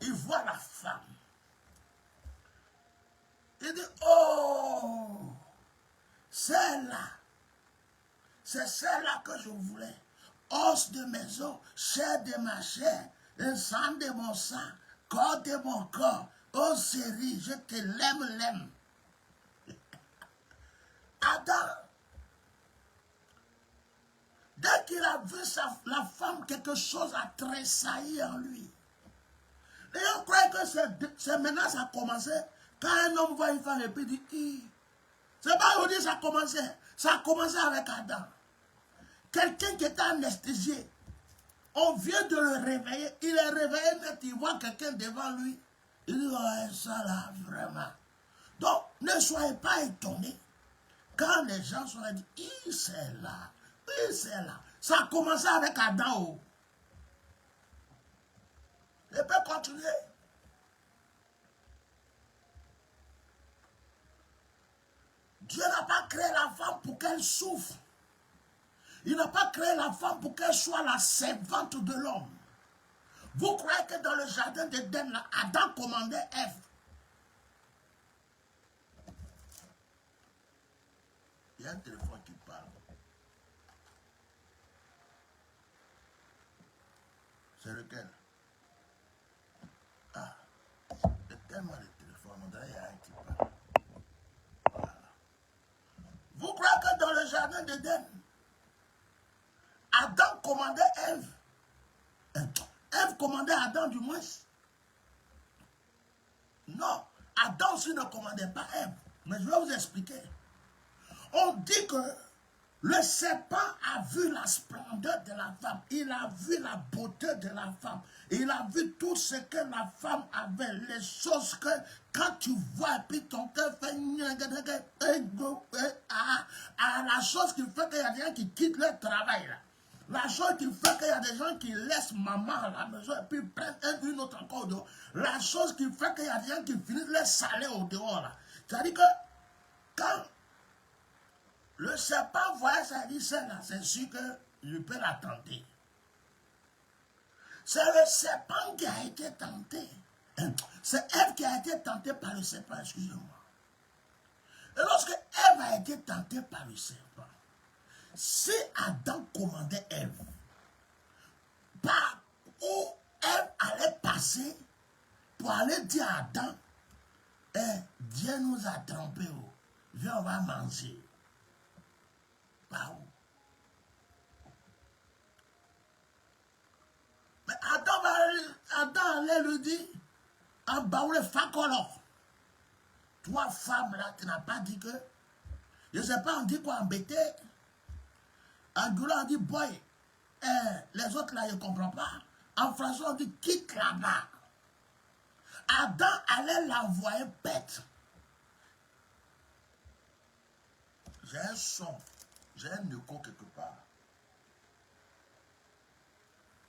il voit la femme. Il dit, oh, celle-là, c'est celle-là que je voulais. Os de mes os, chair de ma chair, le sang de mon sang, corps de mon corps. Oh chérie, je te l'aime. Adam, dès qu'il a vu la femme, quelque chose a tressailli en lui. Et on croit que c'est maintenant ça a commencé. Quand un homme voit une femme et puis dit, c'est pas aujourd'hui ça a commencé. Ça a commencé avec Adam. Quelqu'un qui était anesthésié. On vient de le réveiller. Il est réveillé, mais il voit quelqu'un devant lui. Il dit, oh, ça là, vraiment. Donc, ne soyez pas étonnés. Quand les gens sont là, ils disent, c'est là. Oui, c'est là. Ça a commencé avec Adam. Je peux continuer. Dieu n'a pas créé la femme pour qu'elle souffre. Il n'a pas créé la femme pour qu'elle soit la servante de l'homme. Vous croyez que dans le jardin d'Éden, Adam commandait Ève. Il y a un téléphone qui parle. C'est lequel? Ah, il y a tellement de téléphones, on dirait qu'il y a un qui parle. Voilà. Vous croyez que dans le jardin d'Éden, Adam commandait Ève? Ève commandait Adam du moins? Non, Adam aussi ne commandait pas Ève. Mais je vais vous expliquer. On dit que le serpent a vu la splendeur de la femme. Il a vu la beauté de la femme. Il a vu tout ce que la femme avait. Les choses que quand tu vois, puis ton cœur fait... la chose qui fait qu'il y a des gens qui quittent leur travail. Là. La chose qui fait qu'il y a des gens qui laissent maman à la maison et puis prennent une autre encore au dehors. La chose qui fait qu'il y a des gens qui finissent leur salaire au dehors. C'est-à-dire que quand le serpent voyait ça, il dit ça là, c'est sûr que je peux la tenter. C'est le serpent qui a été tenté. C'est Ève qui a été tentée par le serpent, excusez-moi. Et lorsque Ève a été tentée par le serpent, si Adam commandait Ève, par où Ève allait passer pour aller dire à Adam, Dieu nous a trompés, viens on va manger. Par où? Mais Adam allait lui dire, en baoulé fakolo. Toi, femme, là, tu n'as pas dit que, je ne sais pas, on dit quoi, embêté. En Goula, on dit, boy, les autres, là, ils ne comprennent pas. En français, on dit, quitte là-bas. Adam allait l'envoyer bête. J'ai un son, j'ai un écho quelque part.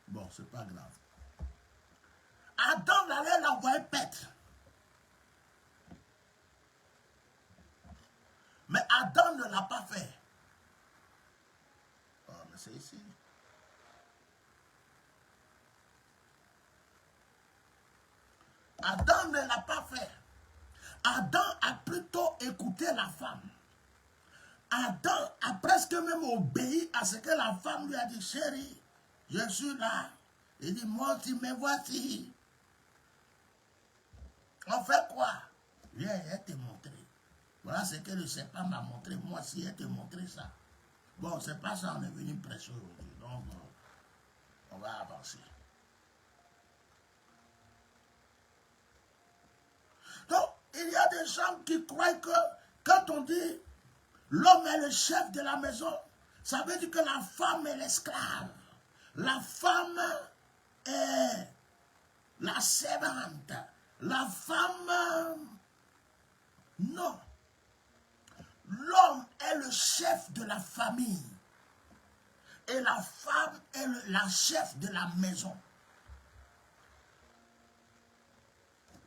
Bon, c'est pas grave. Adam allait l'envoyer bête. Mais Adam ne l'a pas fait. Oh, mais c'est ici. Adam ne l'a pas fait. Adam a plutôt écouté la femme. Adam a presque même obéi à ce que la femme lui a dit, chérie, je suis là. Il dit, moi aussi, me voici. On fait quoi? Viens, elle te montrer. Voilà ce que le serpent m'a montré. Moi aussi, elle te montrer ça. Bon, c'est pas ça, on est venu prêcher aujourd'hui. Donc, on va avancer. Donc, il y a des gens qui croient que quand on dit l'homme est le chef de la maison, ça veut dire que la femme est l'esclave. La femme est la servante. La femme, non. L'homme est le chef de la famille. Et la femme est la chef de la maison.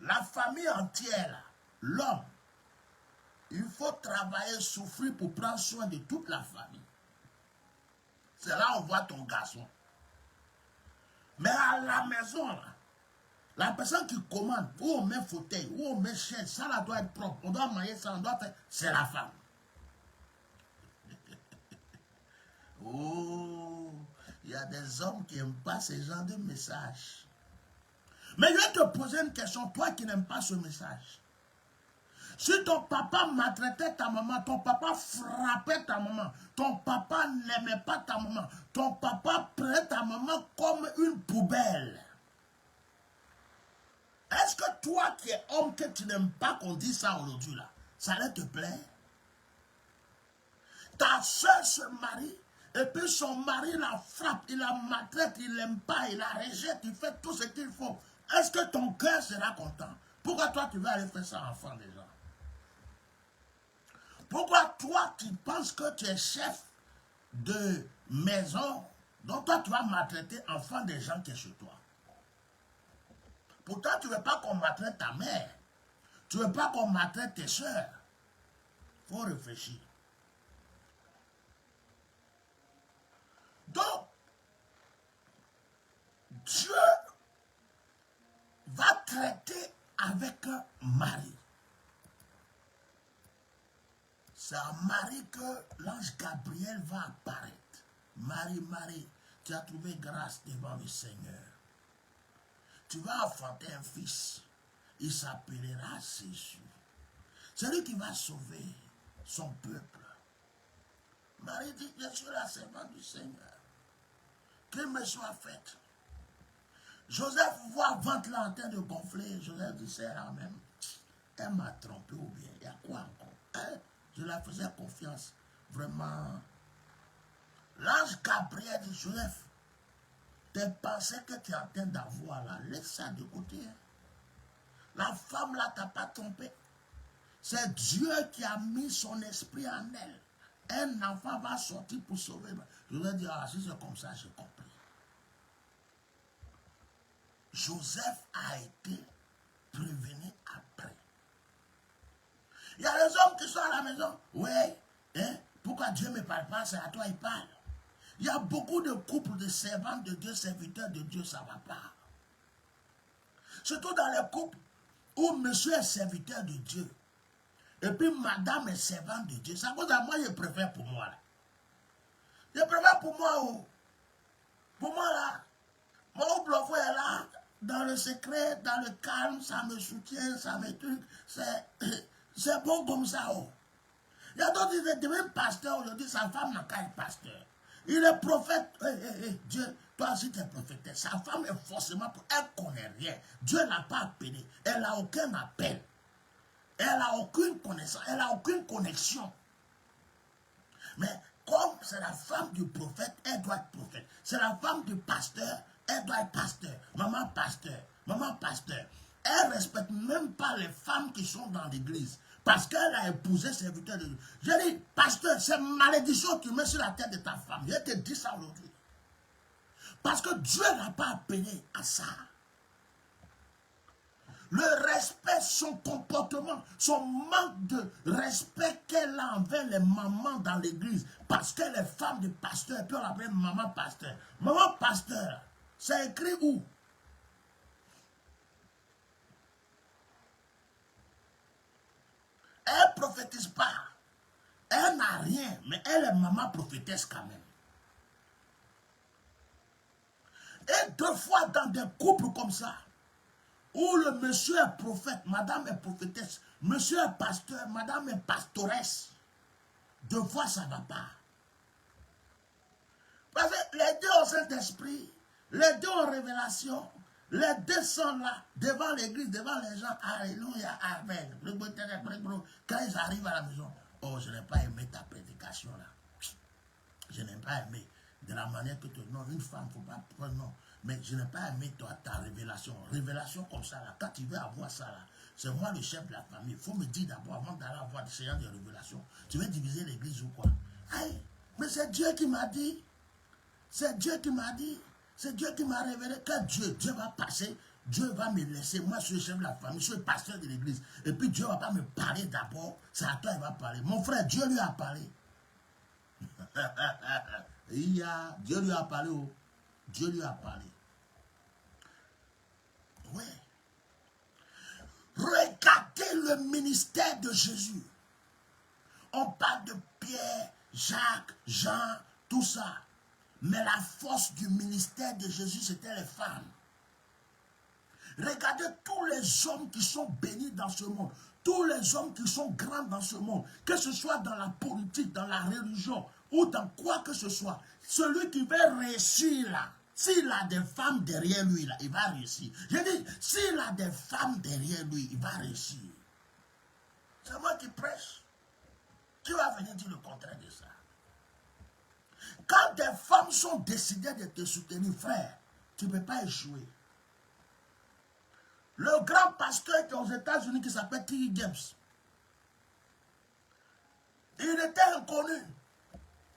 La famille entière, l'homme, il faut travailler, souffrir pour prendre soin de toute la famille. C'est là où on voit ton garçon. Mais à la maison, là, la personne qui commande, où on met fauteuil, où on met chaise, ça là doit être propre. On doit manger ça, on doit faire. C'est la femme. Oh, il y a des hommes qui n'aiment pas ce genre de message. Mais je vais te poser une question, toi qui n'aimes pas ce message. Si ton papa maltraitait ta maman, ton papa frappait ta maman, ton papa n'aimait pas ta maman, ton papa prenait ta maman comme une poubelle. Est-ce que toi qui es homme, que tu n'aimes pas qu'on dise ça aujourd'hui là, ça allait te plaire? Ta soeur se marie, et puis son mari la frappe, il la maltraite, il l'aime pas, il la rejette, il fait tout ce qu'il faut. Est-ce que ton cœur sera content? Pourquoi toi tu vas aller faire ça enfant des gens? Pourquoi toi tu penses que tu es chef de maison, donc toi tu vas maltraiter enfant des gens qui est chez toi? Pourtant tu ne veux pas qu'on maltraite ta mère, tu ne veux pas qu'on maltraite tes soeurs. Il faut réfléchir. Donc, Dieu va traiter avec un mari. C'est à Marie que l'ange Gabriel va apparaître. Marie, Marie, tu as trouvé grâce devant le Seigneur. Tu vas enfanter un fils. Il s'appellera Jésus. C'est lui qui va sauver son peuple. Marie dit, je suis la servante du Seigneur. Qu'il me soit fait. Joseph voit ventre là en train de gonfler. Joseph dit, c'est elle-même. Elle m'a trompé ou bien, il y a quoi encore? Je la faisais confiance. Vraiment. L'ange Gabriel dit, Joseph, tes pensées que tu es en train d'avoir là, laisse ça de côté. La femme là t'a pas trompé. C'est Dieu qui a mis son esprit en elle. Un enfant va sortir pour sauver. Je vais dire, ah, si c'est comme ça, j'ai compris. Joseph a été prévenu après. Il y a les hommes qui sont à la maison. Oui, hein, pourquoi Dieu ne me parle pas? C'est à toi il parle. Il y a beaucoup de couples de servants de Dieu, serviteurs de Dieu, ça ne va pas. Surtout dans les couples où monsieur est serviteur de Dieu. Et puis madame est servante de Dieu. Ça cause à moi, je préfère pour moi. Là. Je préfère pour moi. Oh. Pour moi, là, mon bluff est là, dans le secret, dans le calme, ça me soutient, ça me truc. C'est bon comme ça. Oh. Il y a d'autres qui disent, même pasteur aujourd'hui, sa femme n'a qu'à être pasteur. Il est prophète. Dieu, toi aussi tu es prophétesse. Sa femme est forcément, elle ne connaît rien. Dieu n'a pas appelé. Elle n'a aucun appel. Elle n'a aucune connaissance. Elle n'a aucune connexion. Mais comme c'est la femme du prophète, elle doit être prophète. C'est la femme du pasteur, elle doit être pasteur. Maman pasteur. Maman pasteur. Elle ne respecte même pas les femmes qui sont dans l'église. Parce qu'elle a épousé serviteur de Dieu. Je dis, pasteur, c'est malédiction que tu mets sur la tête de ta femme. Je te dis ça aujourd'hui. Parce que Dieu n'a pas appelé à ça. Le respect, son comportement, son manque de respect qu'elle a envers les mamans dans l'église. Parce qu'elle est femme de pasteur, puis on l'appelle maman pasteur. Maman pasteur, c'est écrit où? Elle ne prophétise pas. Elle n'a rien, mais elle est maman prophétesse quand même. Et deux fois dans des couples comme ça, où le monsieur est prophète, madame est prophétesse, monsieur est pasteur, madame est pastoresse, deux fois ça ne va pas. Parce que les deux ont Saint-Esprit, les deux ont révélation, les deux sont là, devant l'église, devant les gens, alléluia, amen. Quand ils arrivent à la maison, oh, je n'ai pas aimé ta prédication là. Je n'ai pas aimé de la manière que tu... Non, une femme, il ne faut pas... Non, mais je n'ai pas aimé ta révélation. Révélation comme ça là, quand tu veux avoir ça là, c'est moi le chef de la famille. Il faut me dire d'abord, avant d'aller avoir ce genre de révélation, tu veux diviser l'église ou quoi? Aïe, mais c'est Dieu qui m'a dit. C'est Dieu qui m'a dit. C'est Dieu qui m'a révélé que Dieu va passer. Dieu va me laisser. Moi, je suis le chef de la famille. Je suis le pasteur de l'église. Et puis Dieu ne va pas me parler d'abord. C'est à toi qu'il va parler. Mon frère, Dieu lui a parlé. Dieu lui a parlé. Oh. Dieu lui a parlé. Oui. Regardez le ministère de Jésus. On parle de Pierre, Jacques, Jean, tout ça. Mais la force du ministère de Jésus, c'était les femmes. Regardez tous les hommes qui sont bénis dans ce monde. Tous les hommes qui sont grands dans ce monde. Que ce soit dans la politique, dans la religion, ou dans quoi que ce soit. Celui qui veut réussir là, S'il a des femmes derrière lui, là, il va réussir. Je dis, s'il a des femmes derrière lui, il va réussir. C'est moi qui prêche. Qui va venir dire le contraire de ça? Quand des femmes sont décidées de te soutenir, frère, tu ne peux pas échouer. Le grand pasteur qui est aux États-Unis qui s'appelle T.D. James, il était inconnu.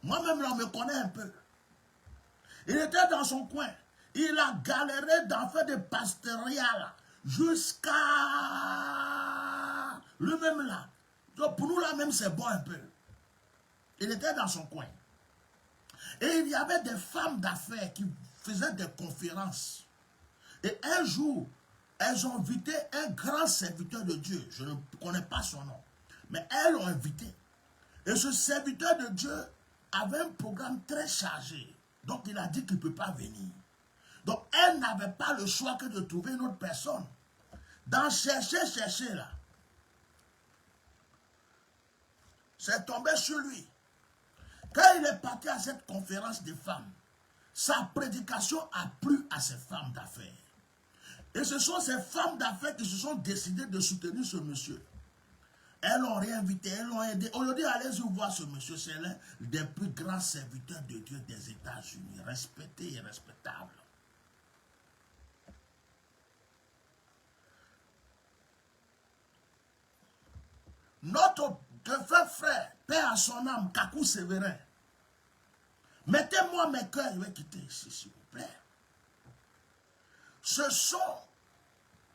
Moi-même, là, on me connaît un peu. Il était dans son coin. Il a galéré d'en faire des pastorales jusqu'à lui-même là. Donc pour nous là même, c'est bon un peu. Il était dans son coin. Et il y avait des femmes d'affaires qui faisaient des conférences. Et un jour, elles ont invité un grand serviteur de Dieu. Je ne connais pas son nom. Mais elles l'ont invité. Et ce serviteur de Dieu avait un programme très chargé. Donc il a dit qu'il ne peut pas venir. Donc elle n'avait pas le choix que de trouver une autre personne. Dans chercher là. C'est tombé sur lui. Quand il est parti à cette conférence des femmes, sa prédication a plu à ces femmes d'affaires. Et ce sont ces femmes d'affaires qui se sont décidées de soutenir ce monsieur. Elles l'ont réinvité, elles l'ont aidé. Aujourd'hui, allez-y voir ce monsieur. C'est l'un des plus grands serviteurs de Dieu des États-Unis. Respecté et respectable. Notre défunt frère, paix à son âme, Kakou Sévérin. Mettez-moi mes cœurs, je vais quitter ici, s'il vous plaît.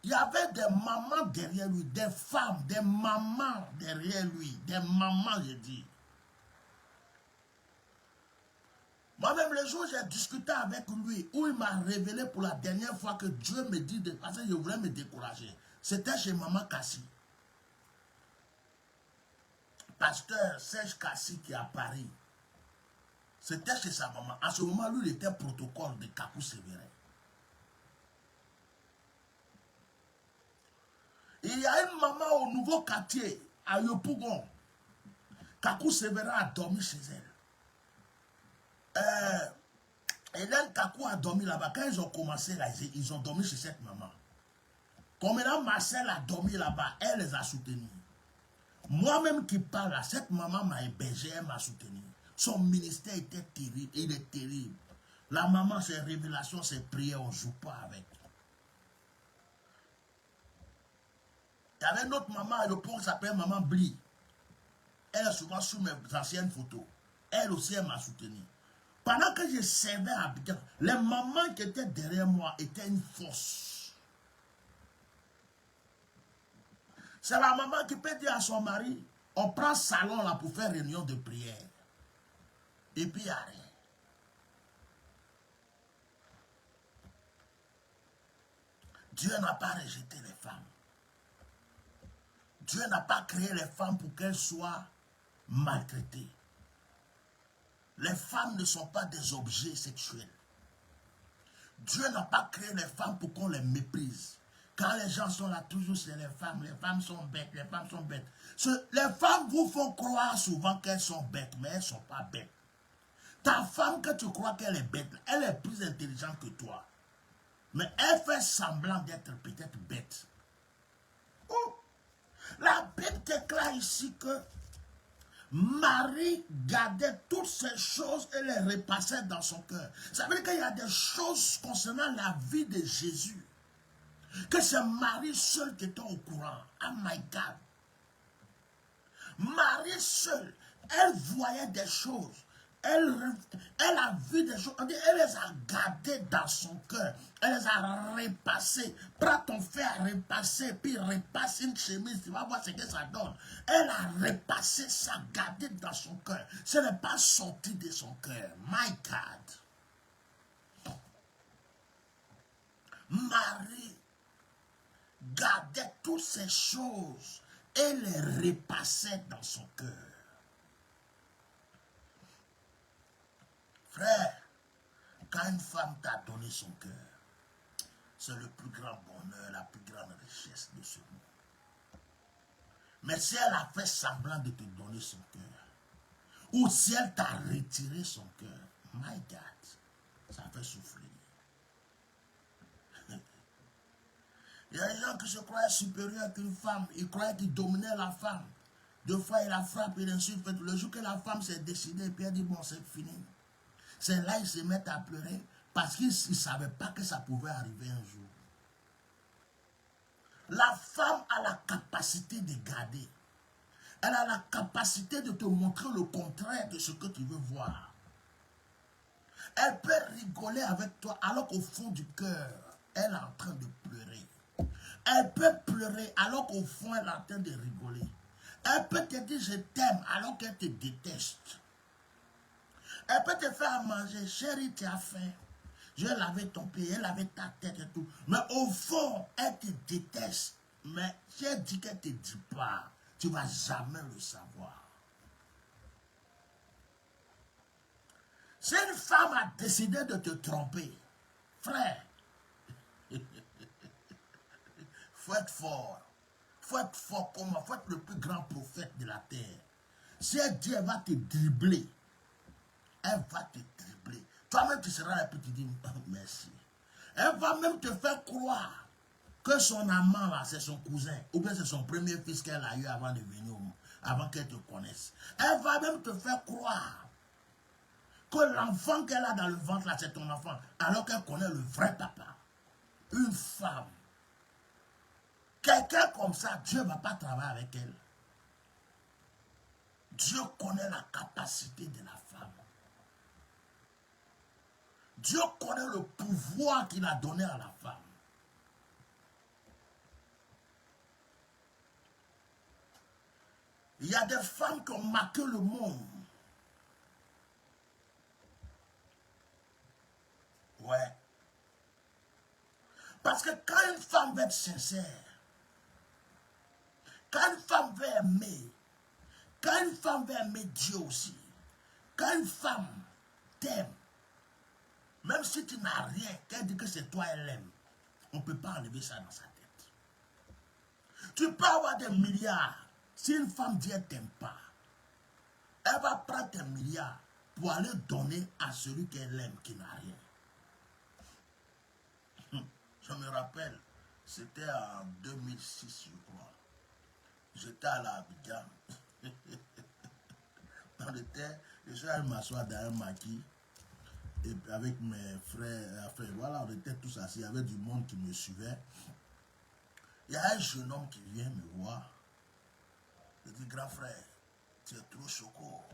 Il y avait des mamans derrière lui, des femmes, des mamans derrière lui, des mamans, je dis. Moi-même, le jour où j'ai discuté avec lui, où il m'a révélé pour la dernière fois que Dieu me dit, parce que je voulais me décourager, c'était chez Maman Kassi. Pasteur Serge Kassi qui est à Paris. C'était chez sa maman. À ce moment, lui, il était protocole de Kakou Sévérin. Il y a une maman au nouveau quartier, à Yopougon. Kakou Sévérin a dormi chez elle. Hélène Kakou a dormi là-bas. Quand ils ont commencé, là, ils ont dormi chez cette maman. Comme maintenant Marcel a dormi là-bas, elle les a soutenus. Moi-même qui parle là, cette maman m'a hébergé, elle m'a soutenu. Son ministère était terrible, il est terrible. La maman, ses révélations, ses prières, on ne joue pas avec. Il y avait une autre maman à l'époque qui s'appelle Maman Bli. Elle est souvent sur mes anciennes photos. Elle aussi, elle m'a soutenu. Pendant que je servais à Abidjan, les mamans qui étaient derrière moi étaient une force. C'est la maman qui peut dire à son mari, on prend salon là pour faire réunion de prière. Et puis il n'y a rien. Dieu n'a pas rejeté les femmes. Dieu n'a pas créé les femmes pour qu'elles soient maltraitées. Les femmes ne sont pas des objets sexuels. Dieu n'a pas créé les femmes pour qu'on les méprise. Quand les gens sont là, toujours c'est les femmes sont bêtes, les femmes sont bêtes. Les femmes vous font croire souvent qu'elles sont bêtes, mais elles ne sont pas bêtes. Ta femme, que tu crois qu'elle est bête, elle est plus intelligente que toi. Mais elle fait semblant d'être peut-être bête. Oh. La Bible déclare ici que Marie gardait toutes ces choses et les repassait dans son cœur. Ça veut dire qu'il y a des choses concernant la vie de Jésus que c'est Marie seule qui était au courant. Oh my God. Marie seule, elle voyait des choses. Elle a vu des choses. Elle les a gardées dans son cœur. Elle les a repassées. Prends ton fer à repasser, puis repasse une chemise. Tu vas voir ce que ça donne. Elle a repassé ça, gardé dans son cœur. Ce n'est pas sorti de son cœur. My God. Marie gardait toutes ces choses et les repassait dans son cœur. Frère, quand une femme t'a donné son cœur, c'est le plus grand bonheur, la plus grande richesse de ce monde. Mais si elle a fait semblant de te donner son cœur, ou si elle t'a retiré son cœur, my God, ça fait souffrir. Il y a des gens qui se croyaient supérieurs qu'une femme. Ils croyaient qu'ils dominaient la femme. Deux fois, il la frappe, il insulte. Le jour que la femme s'est décidée, puis elle dit, bon, c'est fini. C'est là qu'ils se mettent à pleurer parce qu'ils ne savaient pas que ça pouvait arriver un jour. La femme a la capacité de garder. Elle a la capacité de te montrer le contraire de ce que tu veux voir. Elle peut rigoler avec toi alors qu'au fond du cœur, elle est en train de pleurer. Elle peut pleurer alors qu'au fond, elle est en train de rigoler. Elle peut te dire je t'aime alors qu'elle te déteste. Elle peut te faire à manger, chérie, tu as faim. Je vais laver ton pied, elle laver ta tête et tout. Mais au fond, elle te déteste. Mais si elle dit qu'elle ne te dit pas, tu ne vas jamais le savoir. Si une femme a décidé de te tromper, frère, faut être fort. Faut être fort comme moi, faut être le plus grand prophète de la terre. Si elle dit, elle va te dribbler. Elle va te dribbler. Toi-même, tu seras là et tu dis, merci. Elle va même te faire croire que son amant, là, c'est son cousin. Ou bien c'est son premier fils qu'elle a eu avant de venir au monde, avant qu'elle te connaisse. Elle va même te faire croire que l'enfant qu'elle a dans le ventre, là, c'est ton enfant. Alors qu'elle connaît le vrai papa. Une femme. Quelqu'un comme ça, Dieu ne va pas travailler avec elle. Dieu connaît la capacité de la femme. Dieu connaît le pouvoir qu'il a donné à la femme. Il y a des femmes qui ont marqué le monde. Ouais. Parce que quand une femme veut être sincère, quand une femme veut aimer, quand une femme veut aimer Dieu aussi, quand une femme t'aime, même si tu n'as rien, qu'elle dit que c'est toi elle aime, on ne peut pas enlever ça dans sa tête. Tu peux avoir des milliards. Si une femme dit qu'elle ne t'aime pas, elle va prendre tes milliards pour aller donner à celui qu'elle aime qui n'a rien. Je me rappelle, c'était en 2006, je crois. J'étais à l'Abidjan. Je suis allé m'asseoir dans un maquis. Et avec mes frères, enfin, voilà, on était tous assis. Il y avait du monde qui me suivait. Il y a un jeune homme qui vient me voir. Il dit, grand frère, tu es trop choco.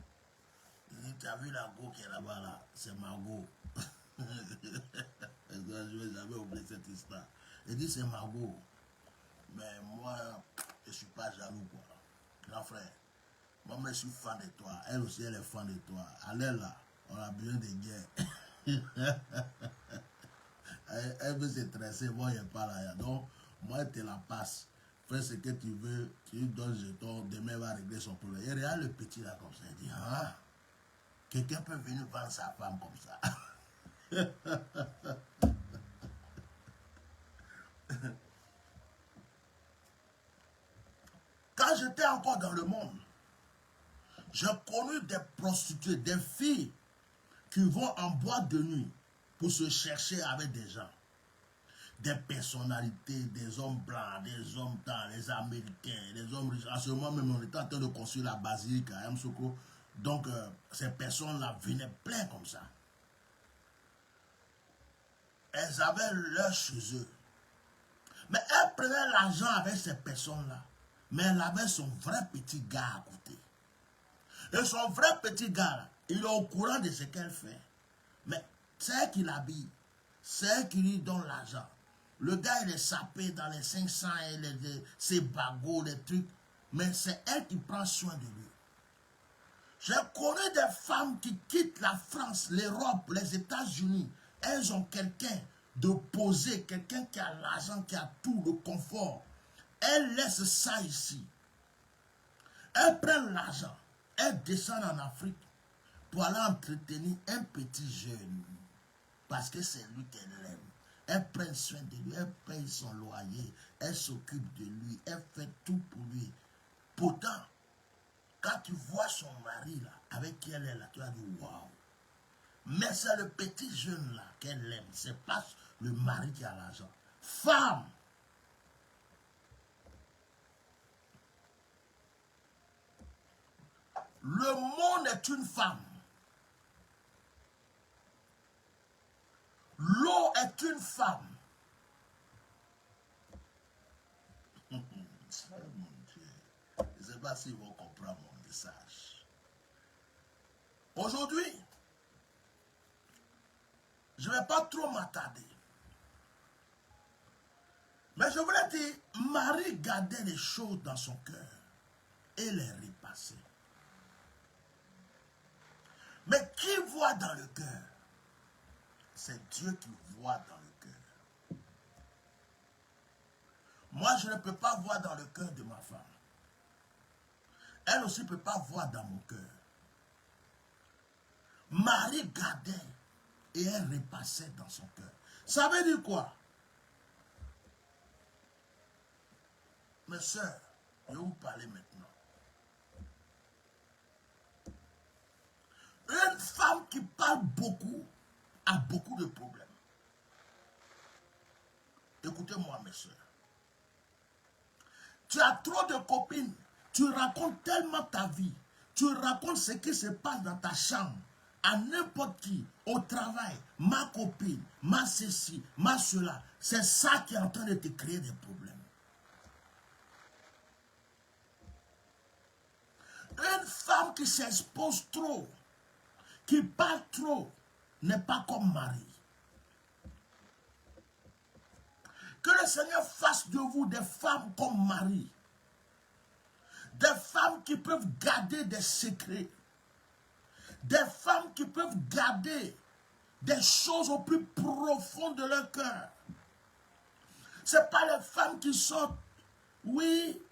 Il dit, tu as vu la go qui est là-bas, là? C'est ma go. J'avais oublié cette histoire. Il dit, c'est ma go. Mais moi, je ne suis pas jaloux, quoi. Grand frère, moi, je suis fan de toi. Elle aussi, elle est fan de toi. Allez là, on a besoin de guerre. Elle veut se tresser, moi, il n'est pas là. Donc, moi, je te la passe. Fais ce que tu veux, tu lui donnes jeton, demain, il va régler son problème. Et regarde le petit là, comme ça. Il dit, ah, quelqu'un peut venir vendre sa femme comme ça. Quand j'étais encore dans le monde, j'ai connu des prostituées, des filles qui vont en boîte de nuit pour se chercher avec des gens. Des personnalités, des hommes blancs, des hommes blancs, les Américains, les hommes riches. À ce moment même, on était en train de construire la basilique à Yamoussoukro. Donc, ces personnes-là venaient plein comme ça. Elles avaient leur chez eux. Mais elles prenaient l'argent avec ces personnes-là. Mais elle avait son vrai petit gars à côté. Et son vrai petit gars, là, il est au courant de ce qu'elle fait. Mais c'est elle qui l'habille. C'est elle qui lui donne l'argent. Le gars, il est sapé dans les 500 et ses bagots, les trucs. Mais c'est elle qui prend soin de lui. J'ai connu des femmes qui quittent la France, l'Europe, les États-Unis. Elles ont quelqu'un de posé, quelqu'un qui a l'argent, qui a tout, le confort. Elles laissent ça ici. Elles prennent l'argent. Elles descendent en Afrique pour aller entretenir un petit jeune. Parce que c'est lui qu'elle aime. Elle prend soin de lui, elle paye son loyer, elle s'occupe de lui, elle fait tout pour lui. Pourtant, quand tu vois son mari là, avec qui elle est là, tu vas dire waouh. Mais c'est le petit jeune là qu'elle aime, c'est pas le mari qui a l'argent. Femme, Le monde est une femme. L'eau est une femme. Oh mon Dieu. Je ne sais pas s'ils vont comprendre mon message. Aujourd'hui, je ne vais pas trop m'attarder. Mais je voulais dire, Marie gardait les choses dans son cœur et les repassait. Mais qui voit dans le cœur? C'est Dieu qui voit dans le cœur. Moi, je ne peux pas voir dans le cœur de ma femme. Elle aussi ne peut pas voir dans mon cœur. Marie gardait et elle repassait dans son cœur. Ça veut dire quoi? Mes soeurs, je vais vous parler maintenant. Une femme qui parle beaucoup a beaucoup de problèmes. Écoutez-moi, mes soeurs. Tu as trop de copines. Tu racontes tellement ta vie. Tu racontes ce qui se passe dans ta chambre. À n'importe qui, au travail, ma copine, ma ceci, ma cela. C'est ça qui est en train de te créer des problèmes. Une femme qui s'expose trop, qui parle trop, n'est pas comme Marie. Que le Seigneur fasse de vous des femmes comme Marie. Des femmes qui peuvent garder des secrets. Des femmes qui peuvent garder des choses au plus profond de leur cœur. Ce n'est pas les femmes qui sortent. Oui,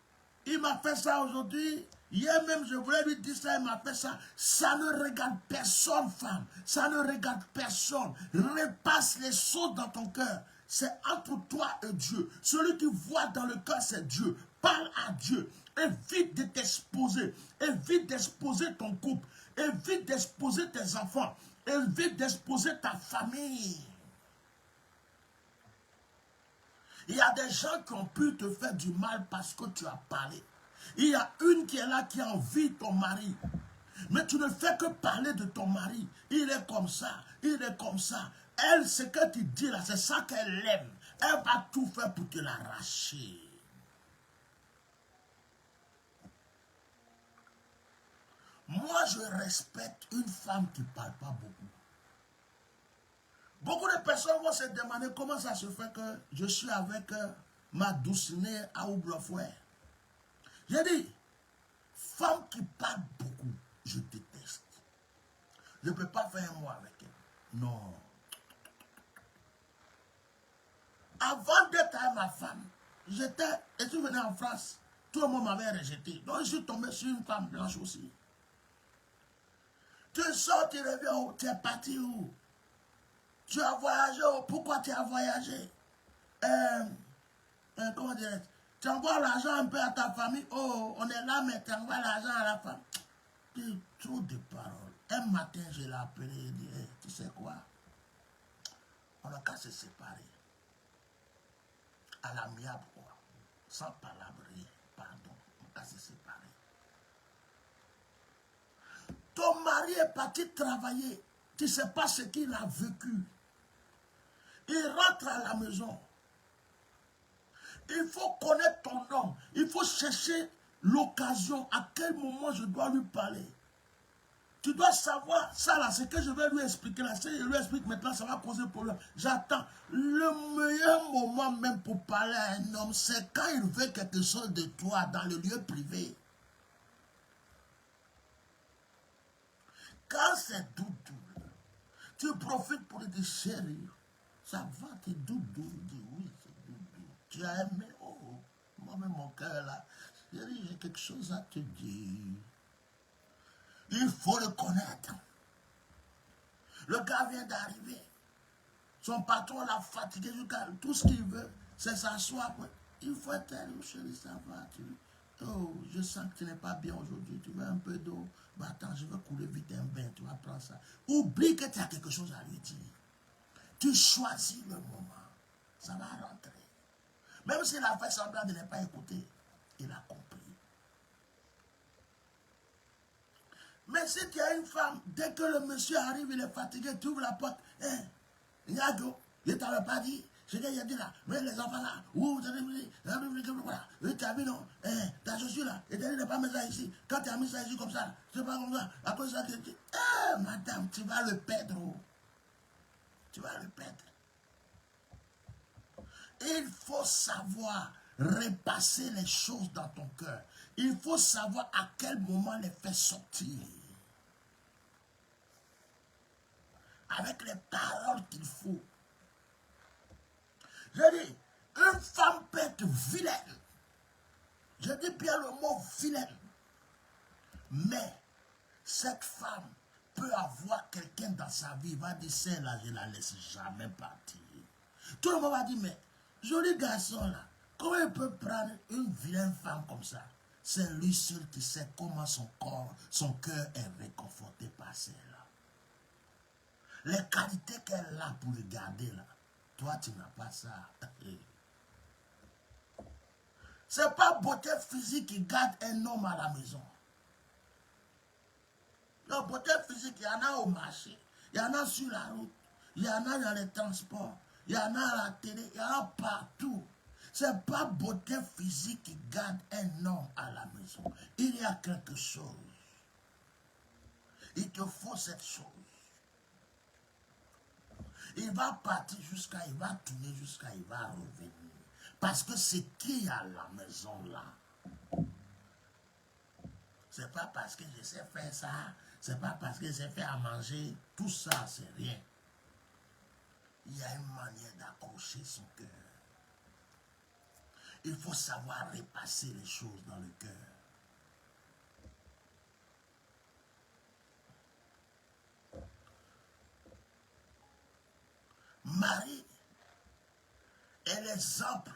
il m'a fait ça aujourd'hui. Hier même, je voulais lui dire ça, il m'a fait ça. Ça ne regarde personne, femme. Ça ne regarde personne. Repasse les choses dans ton cœur. C'est entre toi et Dieu. Celui qui voit dans le cœur, c'est Dieu. Parle à Dieu. Évite de t'exposer. Évite d'exposer ton couple. Évite d'exposer tes enfants. Évite d'exposer ta famille. Il y a des gens qui ont pu te faire du mal parce que tu as parlé. Il y a une qui est là qui envie ton mari. Mais tu ne fais que parler de ton mari. Il est comme ça, il est comme ça. Elle, ce que tu dis là, c'est ça qu'elle aime. Elle va tout faire pour te l'arracher. Moi, je respecte une femme qui ne parle pas beaucoup. Beaucoup de personnes vont se demander comment ça se fait que je suis avec ma douce-née à Oublofouet. J'ai dit, femme qui parle beaucoup, je déteste. Je ne peux pas faire un mot avec elle. Non. Avant d'être avec ma femme, j'étais, et tu venais en France, tout le monde m'avait rejeté. Donc je suis tombé sur une femme blanche aussi. Tu sors, tu reviens où? Tu es parti où? Tu as voyagé où? Pourquoi tu as voyagé? Comment dire? Tu envoies l'argent un peu à ta famille. Oh, on est là, mais tu envoies l'argent à la femme. Trop de paroles. Un matin, je l'ai appelé et dit, hey, tu sais quoi? On n'a qu'à se séparer. À l'amiable, quoi. Sans palabrer, pardon. On n'a qu'à se séparer. Ton mari est parti travailler. Tu ne sais pas ce qu'il a vécu. Il rentre à la maison. Il faut connaître ton homme. Il faut chercher l'occasion. À quel moment je dois lui parler. Tu dois savoir, ça là, c'est que je vais lui expliquer là. Si je lui explique maintenant, ça va causer problème. J'attends. Le meilleur moment même pour parler à un homme, c'est quand il veut quelque chose de toi dans le lieu privé. Quand c'est doudou, tu profites pour lui dire, chérie, ça va, t'es doudou. Dis oui, c'est doudou. Tu as aimé, oh, moi-même mon cœur là. Chérie, j'ai quelque chose à te dire. Il faut le connaître. Le gars vient d'arriver. Son patron l'a fatigué jusqu'à tout ce qu'il veut, c'est s'asseoir. Il faut être chérie, ça va. Oh, je sens que tu n'es pas bien aujourd'hui. Tu veux un peu d'eau? Bah attends, je vais couler vite un bain. Tu vas prendre ça. Oublie que tu as quelque chose à lui dire. Tu choisis le moment. Ça va rentrer. Même s'il a fait semblant de ne pas écouter, il a compris. si tu as une femme, dès que le monsieur arrive, il est fatigué, tu ouvres la porte. Niago, je ne t'avais pas dit. Je t'ai dit là, mais les enfants là, où tu as vu non, ta chaussure là, et tu as dit de ne pas mettre ça ici. Quand tu as mis ça ici comme ça, c'est pas comme ça, à cause de ça, tu dis, madame, tu vas le perdre. Tu vas le perdre. Il faut savoir repasser les choses dans ton cœur. Il faut savoir à quel moment les faire sortir. Avec les paroles qu'il faut. Je dis, une femme peut être vilaine. Je dis bien le mot vilaine. Mais cette femme peut avoir quelqu'un dans sa vie. Il va dire, celle-là, je ne la laisse jamais partir. Tout le monde va dire, mais joli garçon là, comment il peut prendre une vilaine femme comme ça? C'est lui seul qui sait comment son corps, son cœur est réconforté par celle-là. Les qualités qu'elle a pour le garder là, toi tu n'as pas ça. C'est pas beauté physique qui garde un homme à la maison. La beauté physique, il y en a au marché, il y en a sur la route, il y en a dans les transports, il y en a à la télé, il y en a partout. C'est pas beauté physique qui garde un homme à la maison. Il y a quelque chose. Il te faut cette chose. Il va partir jusqu'à, il va tourner jusqu'à, il va revenir. Parce que c'est qui à la maison là. C'est pas parce que je sais faire ça, c'est pas parce que je sais faire à manger, tout ça c'est rien. Il y a une manière d'accrocher son cœur. Il faut savoir repasser les choses dans le cœur. Marie est l'exemple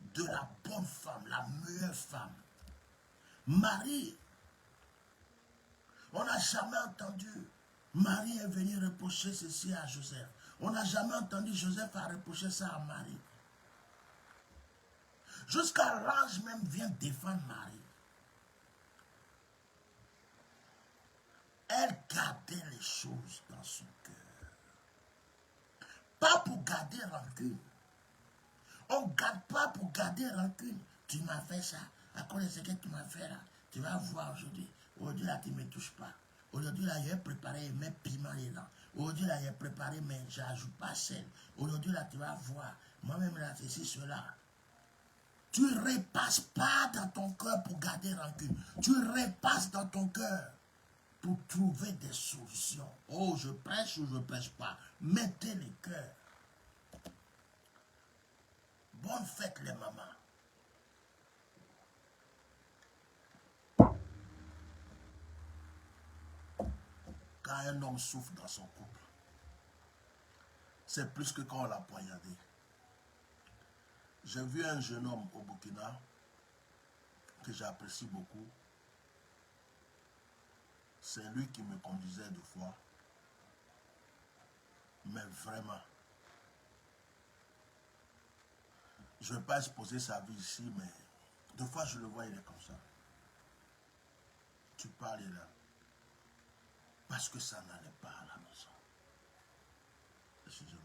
de la bonne femme, la meilleure femme. Marie, on n'a jamais entendu Marie est venue reprocher ceci à Joseph. On n'a jamais entendu Joseph à reprocher ça à Marie. Jusqu'à l'ange même vient défendre Marie. Elle gardait les choses dans son cœur. Pas pour garder rancune. On ne garde pas pour garder rancune. Tu m'as fait ça. À cause de ce que tu m'as fait là. Tu vas voir aujourd'hui. Aujourd'hui là, tu ne me touches pas. Aujourd'hui là, j'ai préparé mes piments dedans. Aujourd'hui là, j'ai préparé, mais je n'ajoute pas sel. Aujourd'hui là, tu vas voir. Moi-même là, c'est cela. Tu ne repasses pas dans ton cœur pour garder rancune. Tu repasses dans ton cœur pour trouver des solutions. Oh, je prêche ou je ne prêche pas. Mettez le cœur. Bonne fête les mamans. Quand un homme souffre dans son couple, c'est plus que quand on l'a poignardé. J'ai vu un jeune homme au Burkina que j'apprécie beaucoup. C'est lui qui me conduisait deux fois. Mais vraiment, je ne vais pas exposer sa vie ici, mais deux fois je le vois, il est comme ça. Tu parles là. Parce que ça n'allait pas à la maison. Excusez-moi.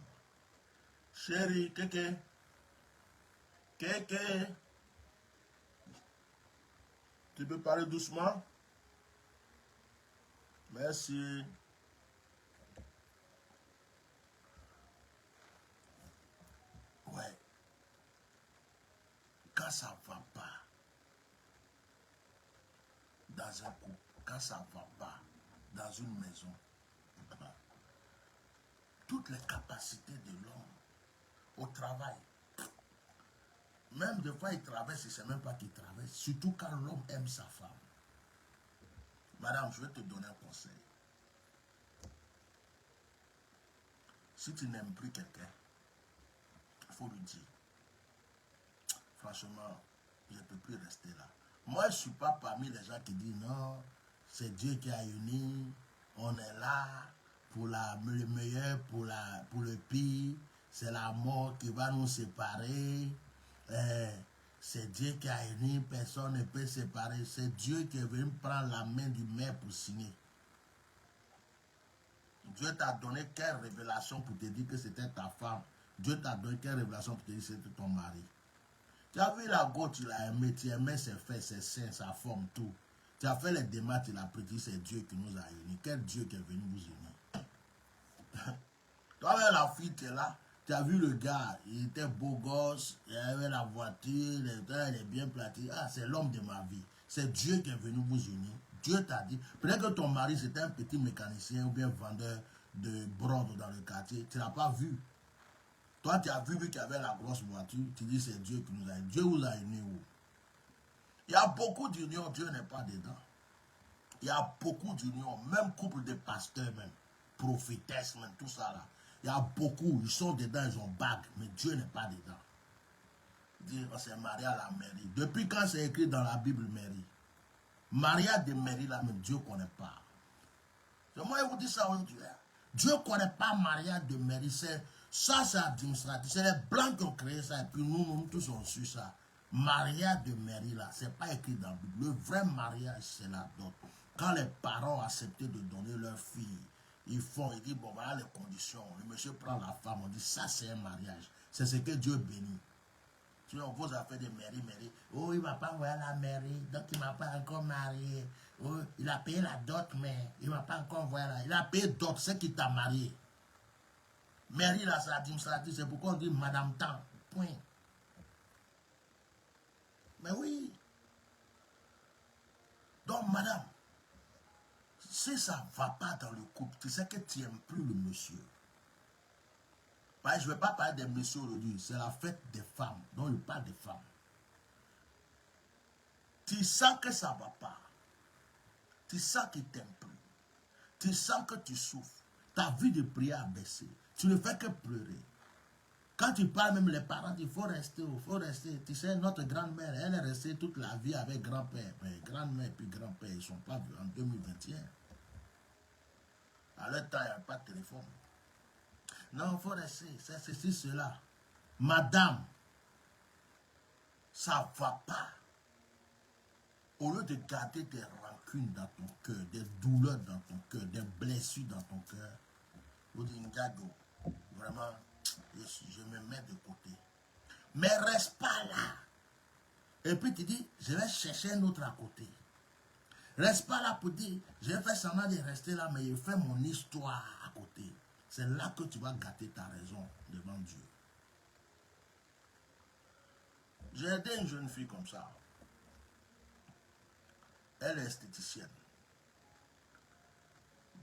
Chérie, Kéké. Kéké. Tu peux parler doucement? Merci. Ouais. Quand ça ne va pas dans un couple, quand ça ne va pas dans une maison, toutes les capacités de l'homme au travail, même des fois il traverse, il ne sait même pas qu'il traverse, surtout quand l'homme aime sa femme. Madame, je vais te donner un conseil. Si tu n'aimes plus quelqu'un, il faut lui dire. Franchement, je ne peux plus rester là. Moi, je ne suis pas parmi les gens qui disent non, c'est Dieu qui a uni, on est là pour le meilleur, pour le pire, c'est la mort qui va nous séparer. C'est Dieu qui a uni, personne ne peut séparer. C'est Dieu qui est venu prendre la main du maire pour signer. Dieu t'a donné quelle révélation pour te dire que c'était ta femme? Dieu t'a donné quelle révélation pour te dire que c'était ton mari? Tu as vu la go, tu l'as aimé, tu aimais ses faits, ses seins, sa forme, tout. Tu as fait les démarches, tu l'as pris, c'est Dieu qui nous a unis. Quel Dieu qui est venu vous unir? Toi, avec la fille, tu es là. Tu as vu le gars, il était beau gosse, il avait la voiture, il est bien platiné. Ah, c'est l'homme de ma vie. C'est Dieu qui est venu vous unir. Dieu t'a dit. Peut-être que ton mari, c'était un petit mécanicien ou bien vendeur de brode dans le quartier. Tu ne l'as pas vu. Toi, tu as vu qu'il y avait la grosse voiture. Tu dis, c'est Dieu qui nous a unis. Dieu vous a unis où? Il y a beaucoup d'unions, Dieu n'est pas dedans. Il y a beaucoup d'unions, même couple de pasteurs, même, prophétesses, même, tout ça là. Il y a beaucoup, ils sont dedans, ils ont bague, mais Dieu n'est pas dedans. Dire on s'est marié à la mairie. Depuis quand c'est écrit dans la Bible mairie? Mariage de mairie là, même Dieu ne connaît pas. Moi, je vous dis ça aujourd'hui. Dieu ne connaît pas mariage de mairie. Ça, c'est administratif. C'est les Blancs qui ont créé ça. Et puis nous tous, on suit ça. Mariage de mairie là, c'est pas écrit dans la Bible. Le vrai mariage, c'est la dot. Quand les parents ont accepté de donner leur fille, ils disent, bon, voilà les conditions. Le monsieur prend la femme, on dit, ça c'est un mariage. C'est ce que Dieu bénit. Sinon, vos affaires de mairie. Oh, il ne m'a pas envoyé à la mairie, donc il ne m'a pas encore marié. Oh, il a payé la dot, mais il ne m'a pas encore envoyé là. Il a payé dot, c'est qui t'a marié. Mairie, là, c'est administratif, c'est pourquoi on dit Madame Tant. Point. Mais oui. Donc, madame, si ça ne va pas dans le couple, tu sais que tu n'aimes plus le monsieur. Je ne vais pas parler des messieurs aujourd'hui, c'est la fête des femmes, donc il parle des femmes. Tu sens que ça ne va pas. Tu sens qu'il ne t'aime plus. Tu sens que tu souffres. Ta vie de prière a baissé. Tu ne fais que pleurer. Quand tu parles, même les parents, il faut rester. Tu sais, notre grand-mère, elle est restée toute la vie avec grand-père. Mais grand-mère et puis grand-père, ils ne sont pas vus en 2021. À leur temps, il n'y a pas de téléphone. Non, il faut rester. C'est ceci, cela. Madame, ça ne va pas. Au lieu de garder des rancunes dans ton cœur, des douleurs dans ton cœur, des blessures dans ton cœur, vous dites, Ndiago, vraiment, je me mets de côté. Mais reste pas là. Et puis tu dis, je vais chercher un autre à côté. Reste pas là pour dire, je vais faire semblant de rester là, mais je fais mon histoire à côté. C'est là que tu vas gâter ta raison devant Dieu. J'ai aidé une jeune fille comme ça. Elle est esthéticienne.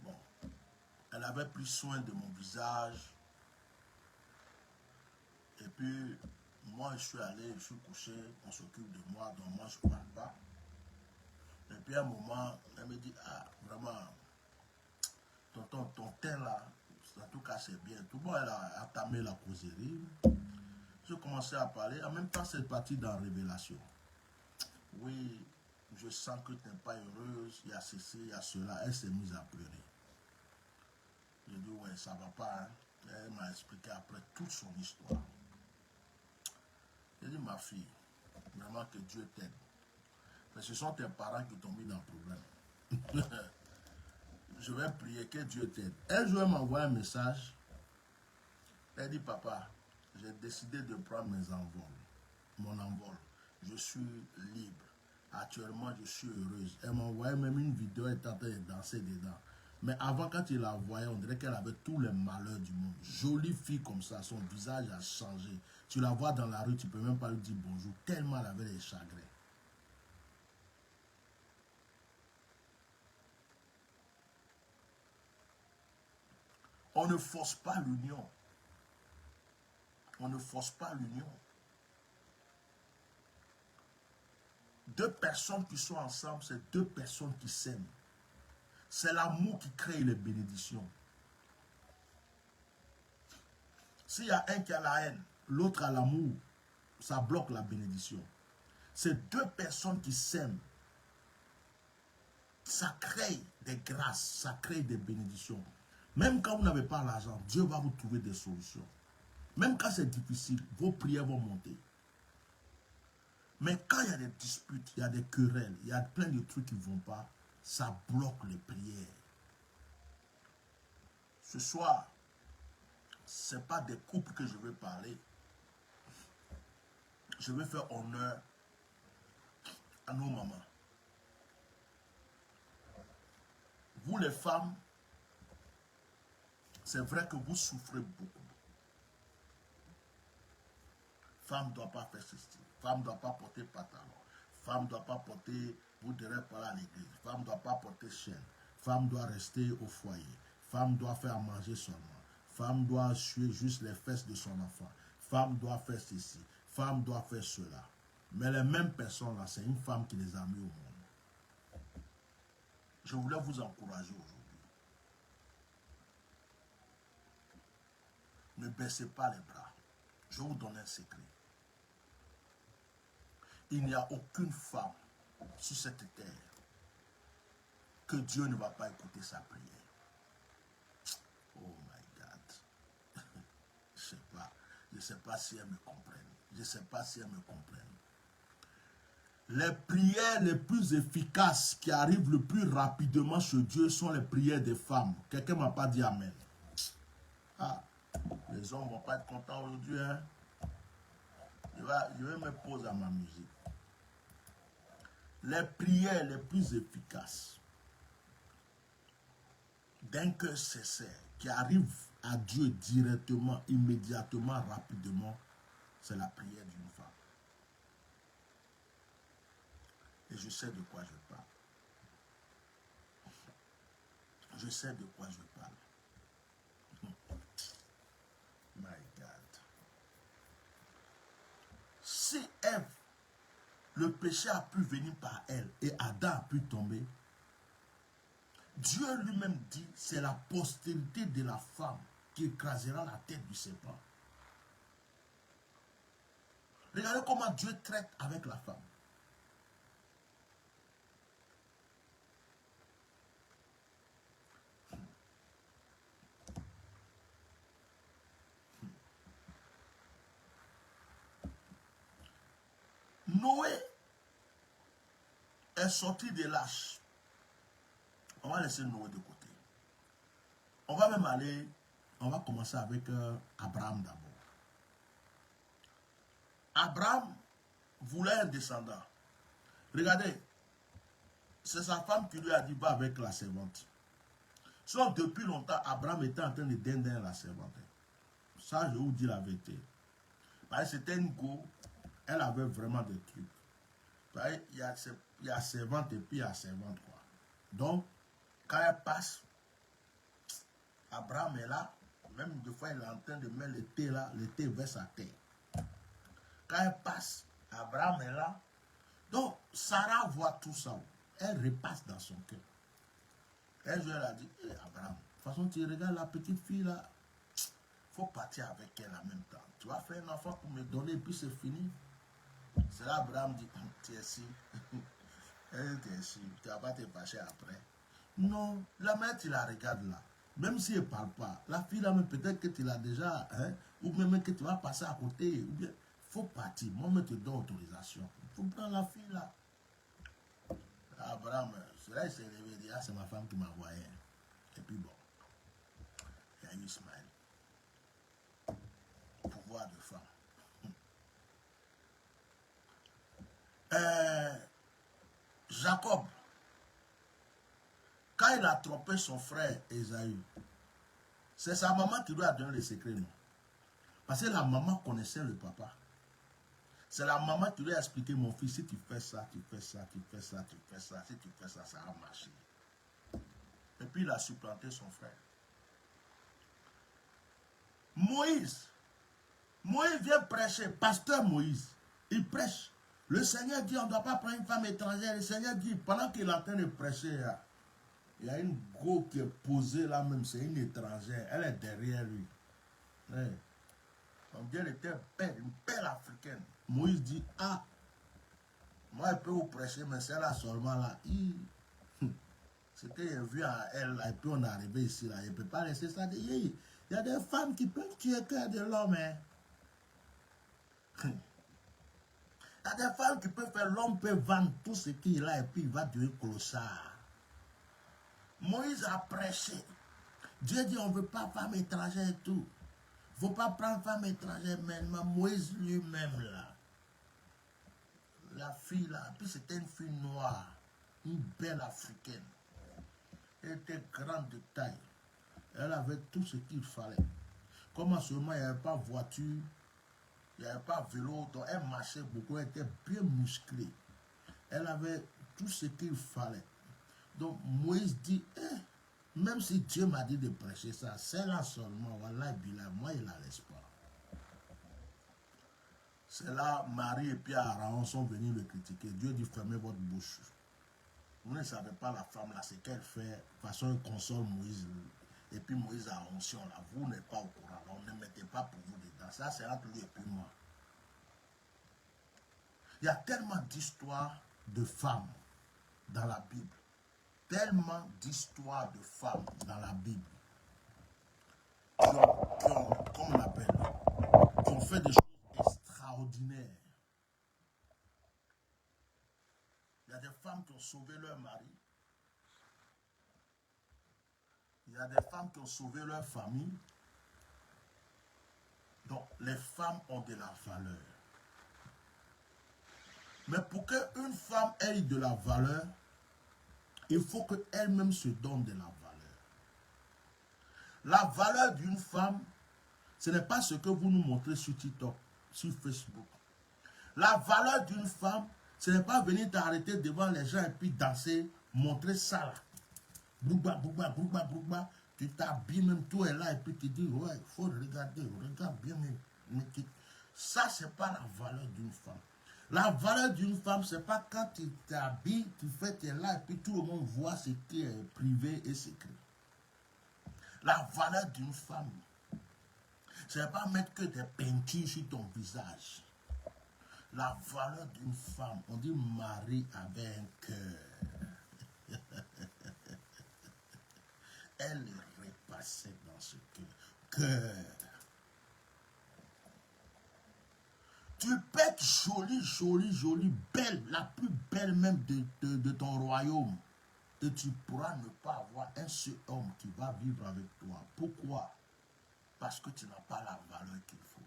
Bon, elle avait pris soin de mon visage. Et puis, moi, je suis allé, je suis couché, on s'occupe de moi, donc moi, je ne parle pas. Et puis, à un moment, elle me dit, ah, vraiment, ton teint là, en tout cas, c'est bien. Tout le monde, elle a entamé la causerie. Je commençais à parler. En même temps, c'est parti dans la révélation. Oui, je sens que tu n'es pas heureuse, il y a ceci, il y a cela. Elle s'est mise à pleurer. J'ai dit, ouais, ça ne va pas. Hein. Elle m'a expliqué après toute son histoire. J'ai dit, ma fille, vraiment que Dieu t'aide. Mais ce sont tes parents qui t'ont mis dans le problème. Je vais prier que Dieu t'aide. Un jour, elle m'a envoyé un message. Elle dit, papa, j'ai décidé de prendre mon envol. Je suis libre. Actuellement, je suis heureuse. Elle m'a envoyé même une vidéo, elle était en train de danser dedans. Mais avant, quand il la voyait, on dirait qu'elle avait tous les malheurs du monde. Jolie fille comme ça, son visage a changé. Tu la vois dans la rue, tu ne peux même pas lui dire bonjour, tellement elle avait des chagrins. On ne force pas l'union. On ne force pas l'union. Deux personnes qui sont ensemble, c'est deux personnes qui s'aiment. C'est l'amour qui crée les bénédictions. S'il y a un qui a la haine, l'autre a l'amour, ça bloque la bénédiction. C'est deux personnes qui s'aiment. Ça crée des grâces, ça crée des bénédictions. Même quand vous n'avez pas l'argent, Dieu va vous trouver des solutions. Même quand c'est difficile, vos prières vont monter. Mais quand il y a des disputes, il y a des querelles, il y a plein de trucs qui ne vont pas, ça bloque les prières. Ce soir, ce n'est pas des couples que je veux parler. Je veux faire honneur à nos mamans. Vous les femmes, c'est vrai que vous souffrez beaucoup. Femme ne doit pas faire ceci. Femme ne doit pas porter pantalon. Femme ne doit pas porter, vous direz pas à l'église. Femme ne doit pas porter chaîne. Femme doit rester au foyer. Femme doit faire à manger seulement. Femme doit suer juste les fesses de son enfant. Femme doit faire ceci. Femme doit faire cela. Mais les mêmes personnes-là, c'est une femme qui les a mis au monde. Je voulais vous encourager aujourd'hui. Ne baissez pas les bras. Je vais vous donner un secret. Il n'y a aucune femme sur cette terre que Dieu ne va pas écouter sa prière. Oh my God. Je ne sais pas si elles me comprennent. Je ne sais pas si elles me comprennent. Les prières les plus efficaces qui arrivent le plus rapidement chez Dieu sont les prières des femmes. Quelqu'un ne m'a pas dit amen. Ah, les hommes ne vont pas être contents aujourd'hui. Hein? Je vais me poser à ma musique. Les prières les plus efficaces d'un cœur sincère qui arrive à Dieu directement, immédiatement, rapidement, c'est la prière d'une femme. Et je sais de quoi je parle. Je sais de quoi je parle. My God. Si Ève, le péché a pu venir par elle et Adam a pu tomber, Dieu lui-même dit, c'est la postérité de la femme qui écrasera la tête du serpent. Regardez comment Dieu traite avec la femme. Noé est sorti de l'arche. On va laisser Noé de côté. On va même aller, on va commencer avec Abraham d'abord. Abraham voulait un descendant. Regardez, c'est sa femme qui lui a dit, va avec la servante. Sauf depuis longtemps, Abraham était en train de dindin la servante. Ça, je vous dis la vérité. Parce que c'était une go, elle avait vraiment des trucs. Il y a servante et puis il y a servante, quoi. Donc, quand elle passe, Abraham est là, même des fois il est en train de mettre le thé là, le thé vers sa tête. Quand elle passe, Abraham est là. Donc, Sarah voit tout ça. Elle repasse dans son cœur. Elle a dit, hey, Abraham, de toute façon, tu regardes la petite fille là, il faut partir avec elle en même temps. Tu vas faire un enfant pour me donner et puis c'est fini. C'est là Abraham dit, tu es ici. Tu es ici, tu ne vas pas te fâcher après. Non, la mère, tu la regardes là. Même si elle ne parle pas, la fille là, peut-être que tu l'as déjà, hein, ou même que tu vas passer à côté. Ou bien, il faut partir. Moi, je te donne autorisation. Il faut prendre la fille là. Abraham, c'est là il s'est réveillé, il dit, ah, c'est ma femme qui m'a envoyé. Et puis bon, il y a eu Ismaël. Pouvoir de femme. Jacob, quand il a trompé son frère Ésaü, c'est sa maman qui lui a donné le secret, non? Parce que la maman connaissait le papa. C'est la maman qui lui a expliqué, mon fils, si tu fais ça, tu fais ça, tu fais ça, tu fais ça, si tu fais ça, ça va marcher. Et puis il a supplanté son frère. Moïse vient prêcher, pasteur Moïse, il prêche. Le Seigneur dit, on ne doit pas prendre une femme étrangère. Le Seigneur dit, pendant qu'il est en train de prêcher, il y a une go qui est posée là même, c'est une étrangère, elle est derrière lui. Ouais. Son Dieu était belle, une belle africaine. Moïse dit, ah, moi je peux vous prêcher, mais c'est là seulement là. Ce que j'ai vu à elle, et puis on est arrivé ici, là, il ne peut pas laisser ça. Il y a des femmes qui peuvent tuer le cœur de l'homme. Hein. T'as des femmes qui peuvent faire, l'homme peut vendre tout ce qu'il a et puis il va devenir clochard. Moïse a prêché. Dieu dit on ne veut pas femme étrangère et tout. Il ne faut pas prendre femme étrangère maintenant. Moïse lui-même là. La fille là, puis c'était une fille noire. Une belle africaine. Elle était grande de taille. Elle avait tout ce qu'il fallait. Comme en ce moment, il n'y avait pas de voiture, il n'y avait pas de vélo, donc elle marchait beaucoup, elle était bien musclée. Elle avait tout ce qu'il fallait. Donc Moïse dit, même si Dieu m'a dit de prêcher ça, c'est là seulement, voilà, moi il ne la laisse pas. C'est là, Marie et Pierre Aaron sont venus le critiquer. Dieu dit, fermez votre bouche. Vous ne savez pas la femme là, ce qu'elle fait, de toute façon, elle console Moïse. Et puis Moïse a onction là, vous n'êtes pas au courant, on ne mettez pas pour vous dedans. Ça, c'est entre lui et puis moi. Il y a tellement d'histoires de femmes dans la Bible. Tellement d'histoires de femmes dans la Bible. Qu'on appelle, qui ont fait des choses extraordinaires. Il y a des femmes qui ont sauvé leur mari. Il y a des femmes qui ont sauvé leur famille. Donc, les femmes ont de la valeur. Mais pour qu'une femme ait de la valeur, il faut qu'elle-même se donne de la valeur. La valeur d'une femme, ce n'est pas ce que vous nous montrez sur TikTok, sur Facebook. La valeur d'une femme, ce n'est pas venir t'arrêter devant les gens et puis danser, montrer ça là. Bouba, bouba, bouba, bouba. Tu t'habilles même, tout est là et puis tu dis, ouais, il faut regarder, regarde bien. Ça, ce n'est pas la valeur d'une femme. La valeur d'une femme, ce n'est pas quand tu t'habilles, tu fais tes là et puis tout le monde voit ce qui est privé et secret. La valeur d'une femme, ce n'est pas mettre que des peintures sur ton visage. La valeur d'une femme, on dit Marie avait un cœur. Elle repassait dans ce cœur. Tu peux être jolie, jolie, jolie, belle, la plus belle même de ton royaume. Et tu pourras ne pas avoir un seul homme qui va vivre avec toi. Pourquoi? Parce que tu n'as pas la valeur qu'il faut.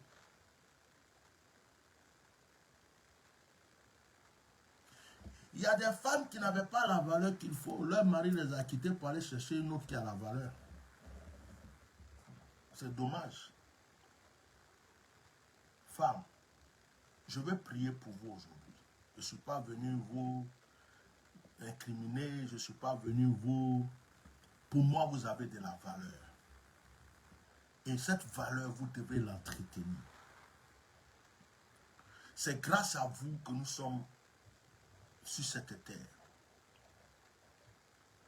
Il y a des femmes qui n'avaient pas la valeur qu'il faut. Leur mari les a quittées pour aller chercher une autre qui a la valeur. C'est dommage. Femmes, je vais prier pour vous aujourd'hui. Je ne suis pas venu vous incriminer, je ne suis pas venu vous... Pour moi, vous avez de la valeur. Et cette valeur, vous devez l'entretenir. C'est grâce à vous que nous sommes sur cette terre.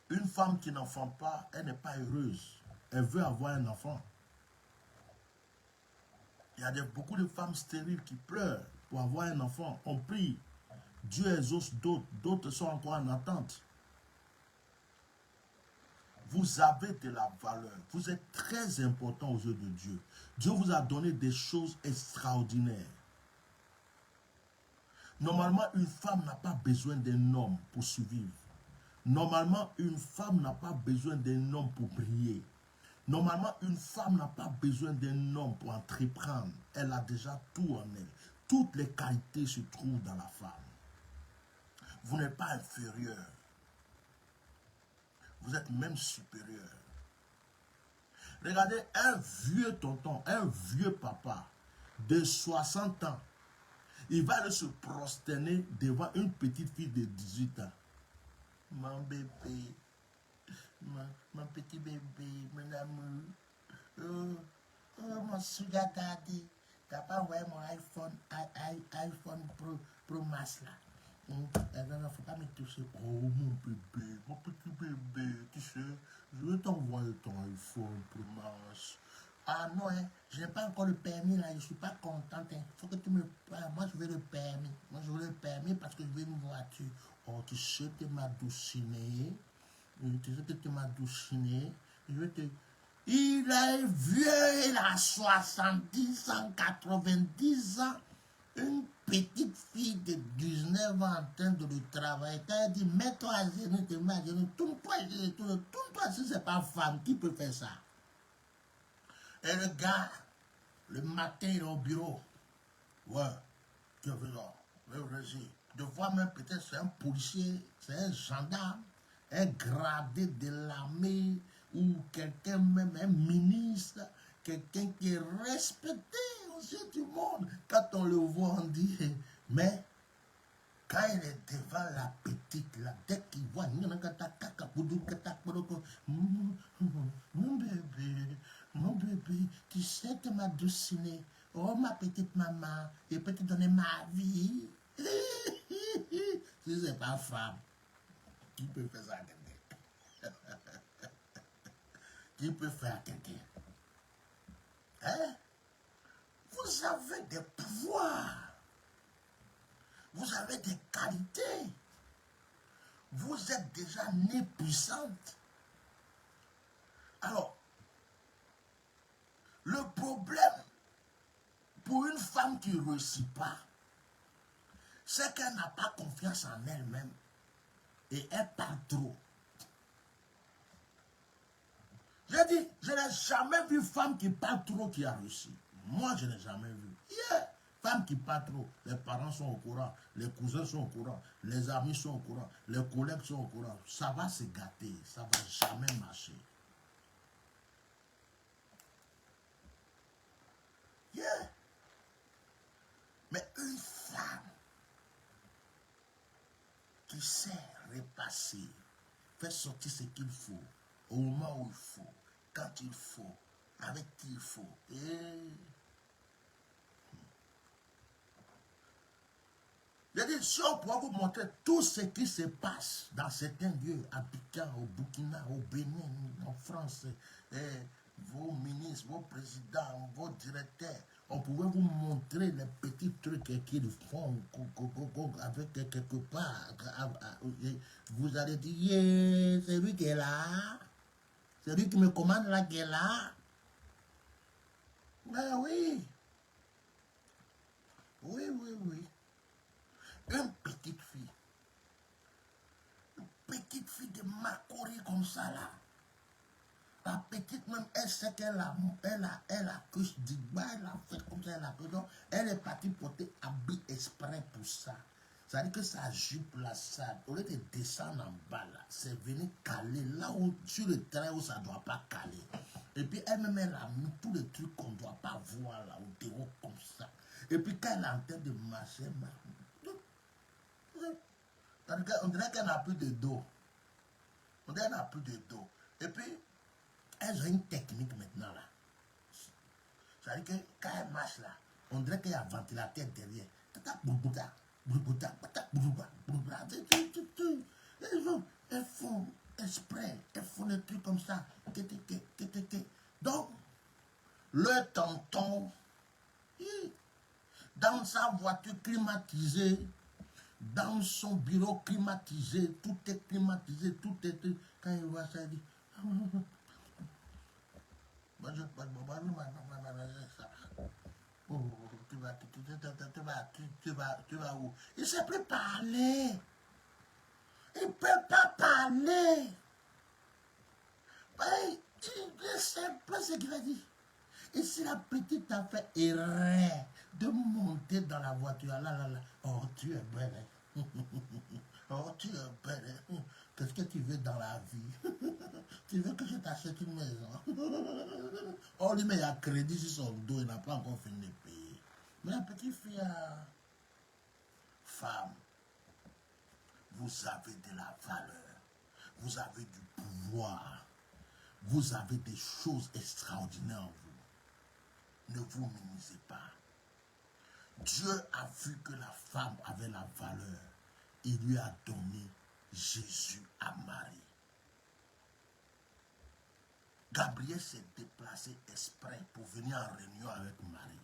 Une femme qui n'enfante pas, elle n'est pas heureuse. Elle veut avoir un enfant. Il y a beaucoup de femmes stériles qui pleurent pour avoir un enfant. On prie. Dieu exauce d'autres. D'autres sont encore en attente. Vous avez de la valeur. Vous êtes très important aux yeux de Dieu. Dieu vous a donné des choses extraordinaires. Normalement, une femme n'a pas besoin d'un homme pour survivre. Normalement, une femme n'a pas besoin d'un homme pour briller. Normalement, une femme n'a pas besoin d'un homme pour entreprendre. Elle a déjà tout en elle. Toutes les qualités se trouvent dans la femme. Vous n'êtes pas inférieur. Vous êtes même supérieur. Regardez, un vieux tonton, un vieux papa de 60 ans, il va aller se prosterner devant une petite fille de 18 ans. Mon bébé, mon petit bébé, mon amour, mon sugar daddy, t'as pas envoyé mon iPhone Pro Max là. Il ne faut pas me toucher. Oh mon bébé, mon petit bébé, tu sais, je vais t'envoyer ton iPhone Pro Max. Ah non, hein, je n'ai pas encore le permis là, je ne suis pas contente. Il faut que tu me... Moi je veux le permis. Moi je veux le permis parce que je veux une voiture. Oh, tu sais que tu m'as douciné. Tu sais que tu m'as douciné. Je veux te... Il est vieux, il a 70 ans, 90 ans. Une petite fille de 19 ans en train de le travailler. Quand elle dit, mets-toi à genoux, te mets à genoux, tourne-toi si c'est pas femme, qui peut faire ça? Et le gars, le matin, il est au bureau. Ouais, tu veux là, de fois même peut-être c'est un policier, c'est un gendarme, un gradé de l'armée ou quelqu'un même, un ministre, quelqu'un qui est respecté aux yeux du monde. Quand on le voit, on dit, mais quand il est devant la petite, là, dès qu'il voit, mon bébé, tu sais que ma doucinée, oh ma petite maman, je peux te donner ma vie. Si c'est pas femme, qui peut faire ça à quelqu'un? Qui peut faire à quelqu'un? Hein? Vous avez des pouvoirs. Vous avez des qualités. Vous êtes déjà née puissante. Alors, le problème pour une femme qui ne réussit pas, c'est qu'elle n'a pas confiance en elle-même et elle parle trop. J'ai dit, je n'ai jamais vu une femme qui parle trop qui a réussi. Moi, je n'ai jamais vu. Yeah. Femme qui parle trop, les parents sont au courant, les cousins sont au courant, les amis sont au courant, les collègues sont au courant. Ça va se gâter, ça ne va jamais marcher. Yeah. Mais une femme qui sait repasser, faire sortir ce qu'il faut, au moment où il faut, quand il faut, avec qui il faut. J'ai dit, si on pourrait vous montrer tout ce qui se passe dans certains lieux, à Abidjan, au Burkina, au Bénin, en France, vos ministres, vos présidents, vos directeurs, on pouvait vous montrer les petits trucs qu'ils font avec quelque part. Vous allez dire, yeah, c'est lui qui est là, c'est lui qui me commande là, qui est là. Ben oui, oui, oui, oui. Une petite fille de Makori comme ça là. La petite même, elle sait qu'elle a couche du bas, elle a fait comme ça, elle est partie porter habit exprès pour ça. C'est-à-dire que sa jupe là, ça, au lieu de descendre en bas là, c'est venu caler là où, sur le terrain où ça ne doit pas caler. Et puis elle-même, elle a mis tous les trucs qu'on ne doit pas voir là, au déro comme ça. Et puis quand elle est en train de marcher, on dirait qu'elle n'a plus de dos. On dirait qu'elle n'a plus de dos. Et puis, elles ont une technique maintenant là. C'est-à-dire que quand elles marchent là, on dirait qu'il y a un ventilateur derrière. Elles font exprès, elles font des trucs comme ça. Donc, le tonton, dans sa voiture climatisée, dans son bureau climatisé, tout est climatisé, tout est... Quand il voit ça, il dit... Tu vas où? Il ne sait plus parler. Il ne peut pas parler. C'est pas ce qu'il a dit. Et si la petite a fait erreur de monter dans la voiture, là, oh, tu es belle. Oh, tu es belle. Qu'est-ce que tu veux dans la vie? Tu veux que je t'achète une maison? Oh, lui, mais il a crédit sur son dos, il n'a pas encore fini de payer. Mais la petite fille a... Femme, vous avez de la valeur. Vous avez du pouvoir. Vous avez des choses extraordinaires en vous. Ne vous minimisez pas. Dieu a vu que la femme avait la valeur. Il lui a donné Jésus à Marie. Gabriel s'est déplacé exprès pour venir en réunion avec Marie.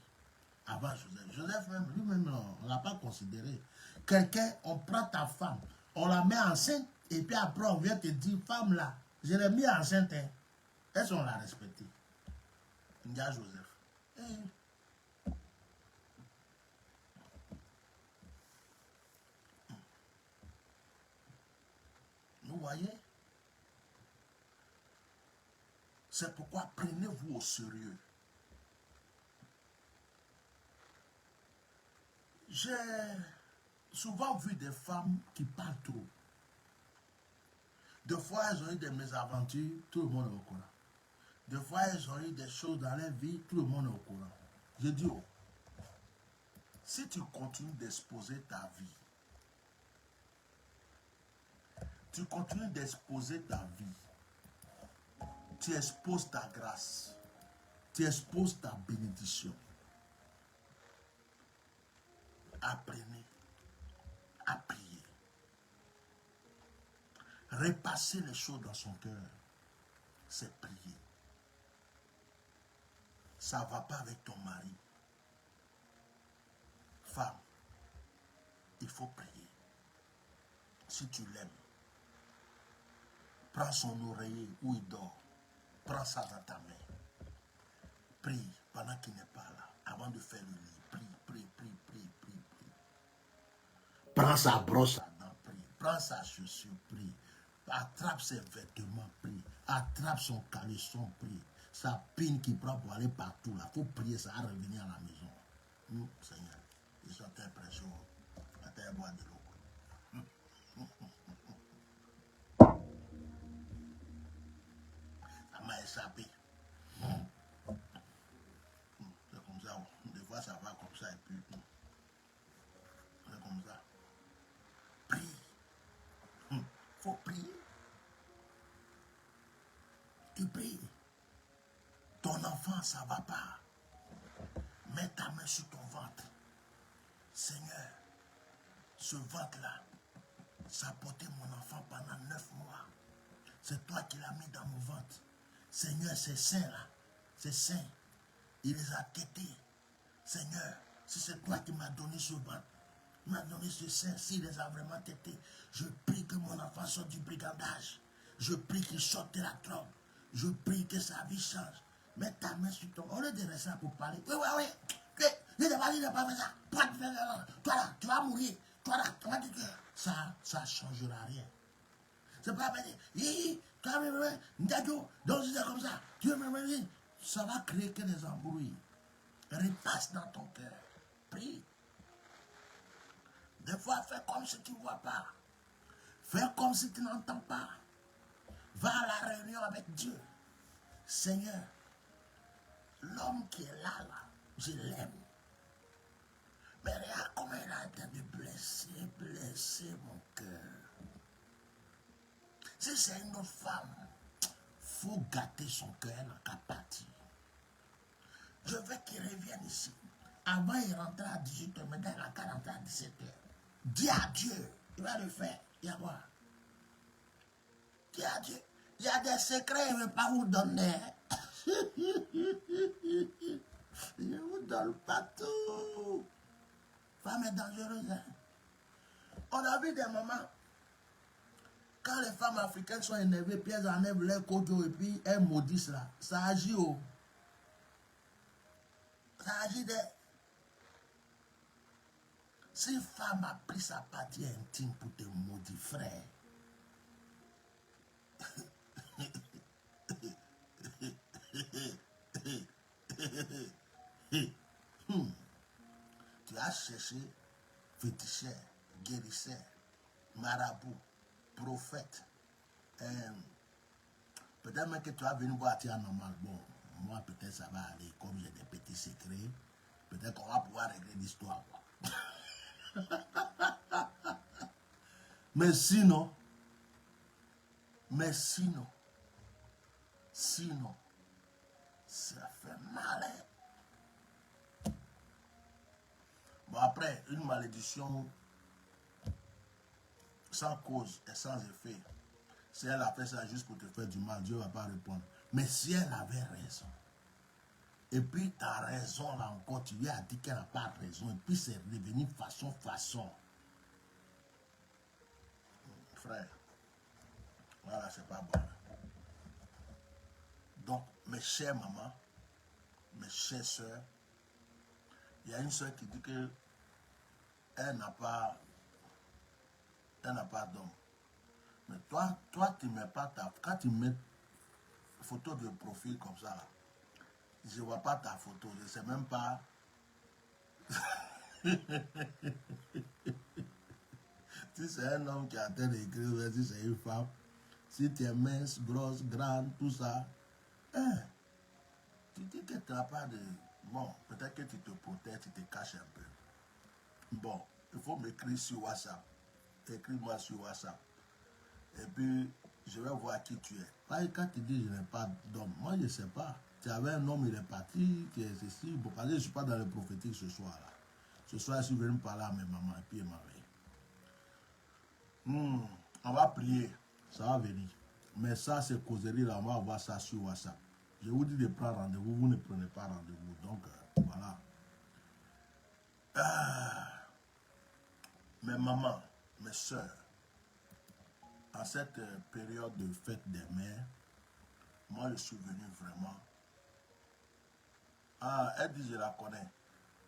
Avant Joseph. Joseph même, lui-même, on ne l'a pas considéré. Quelqu'un, on prend ta femme, on la met enceinte, et puis après on vient te dire, femme là, je l'ai mis enceinte. Hein. Est-ce qu'on l'a respecté? Il y a Joseph. C'est pourquoi prenez-vous au sérieux. J'ai souvent vu des femmes qui parlent trop. Des fois, elles ont eu des mésaventures, tout le monde est au courant. Des fois, elles ont eu des choses dans leur vie, tout le monde est au courant. Je dis, oh, si tu continues d'exposer ta vie, tu continues d'exposer ta vie, tu exposes ta grâce, tu exposes ta bénédiction. Apprenez à prier. Repasser les choses dans son cœur, c'est prier. Ça ne va pas avec ton mari. Femme, il faut prier. Si tu l'aimes, prends son oreiller où il dort. Prends ça dans ta main. Prie pendant qu'il n'est pas là. Avant de faire le lit, prie, prie, prie, prie, prie, prie. Prends sa brosse à dents, prie. Prends sa chaussure, prie. Attrape ses vêtements, prie. Attrape son caleçon, prie. Sa pine qui prend pour aller partout, là. Il faut prier, ça va revenir à la maison. Seigneur, ils sont très précieux. Attends, boire de l'eau. Ça m'a échappé. C'est comme ça. Des fois, ça va comme ça et puis... C'est comme ça. Prie. Faut prier. Tu pries. Ton enfant, ça ne va pas. Mets ta main sur ton ventre. Seigneur, ce ventre-là, ça a porté mon enfant pendant 9 mois. C'est toi qui l'as mis dans mon ventre. Seigneur, ces seins-là, ces seins, il les a tétés. Seigneur, si c'est toi qui m'as donné ce ventre, m'a donné ce sein, s'il les a vraiment tétés, je prie que mon enfant sorte du brigandage. Je prie qu'il sorte de la trompe. Je prie que sa vie change. Mets ta main sur ton... Au lieu de rester là pour parler. Oui. Il n'a pas fait ça. Toi là, tu vas mourir. Toi là, tu vas te dire. Ça ne changera rien. C'est pas à dire, toi, donc c'est comme ça. Tu veux me dire, ça va créer que des embrouilles. Repasse dans ton cœur. Prie. Des fois, fais comme si tu ne vois pas. Fais comme si tu n'entends pas. Va à la réunion avec Dieu. Seigneur, l'homme qui est là, je l'aime. Mais regarde comment il a été de blesser mon cœur. Si c'est une autre femme, il faut gâter son cœur, elle n'a qu'à partir. Je veux qu'il revienne ici. Avant, il rentrait à 18h, maintenant, il n'a qu'à rentrer à 17h. Dis à Dieu, il va le faire. Il va voir. Dis à Dieu. Il y a des secrets, il ne veut pas vous donner. Je ne vous donne pas tout. Femme est dangereuse. Hein? On a vu des moments, quand les femmes africaines sont énervées, puis elles enlèvent leur kojo et puis elles maudissent là. Ça agit au. Ça agit des. Si une femme a pris sa partie intime pour te maudire, frère, tu as cherché féticheur, guérisseur, marabout, prophète. Peut-être même que tu as venu voir Tia normal. Bon, moi peut-être ça va aller. Comme j'ai des petits secrets, peut-être qu'on va pouvoir régler l'histoire. Mais sinon, ça fait mal. Hein? Bon, après, une malédiction sans cause et sans effet. Si elle a fait ça juste pour te faire du mal, Dieu ne va pas répondre. Mais si elle avait raison, et puis ta raison là encore, tu lui as dit qu'elle n'a pas raison, et puis c'est revenu façon. Frère, voilà, c'est pas bon. Donc, mes chères mamans, mes chères soeurs, il y a une soeur qui dit que elle n'a pas d'homme. Mais toi tu ne mets pas ta... Quand tu mets photo de profil comme ça, là. Je ne vois pas ta photo, je ne sais même pas. Si c'est un homme qui a en train d'écrire, si c'est une femme, si tu es mince, grosse, grande, tout ça, hein, tu dis que tu n'as pas de... Bon, peut-être que tu te protèges, tu te caches un peu. Bon, il faut m'écrire sur WhatsApp. Écris-moi sur WhatsApp. Et puis, je vais voir qui tu es. Quand tu dis je n'ai pas d'homme, moi je ne sais pas. Tu avais un homme, il est parti, qui est ceci. Bon, parce que je ne suis pas dans le prophétique ce soir-là. Ce soir, je suis venu parler à mes mamans et puis ma mère. On va prier, ça va venir. Mais ça, c'est causerie là, on va voir ça sur WhatsApp. Je vous dis de prendre rendez-vous, vous ne prenez pas rendez-vous. Donc, voilà. Mes mamans, mes soeurs, en cette période de fête des mères, moi, je suis venu vraiment. Ah, elle dit, je la connais.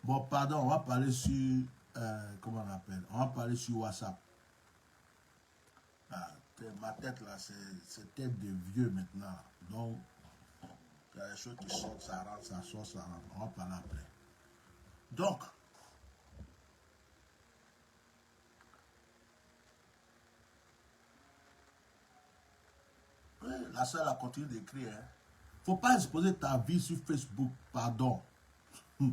Bon, pardon, on va parler sur, comment on appelle? On va parler sur WhatsApp. Ah, ma tête là, c'est tête de vieux maintenant. Donc, il y a des choses qui sortent, ça rentre, ça sort, ça rentre. On va parler après. Donc, oui, la sœur a continué d'écrire. Il ne faut pas exposer ta vie sur Facebook, pardon. Il ne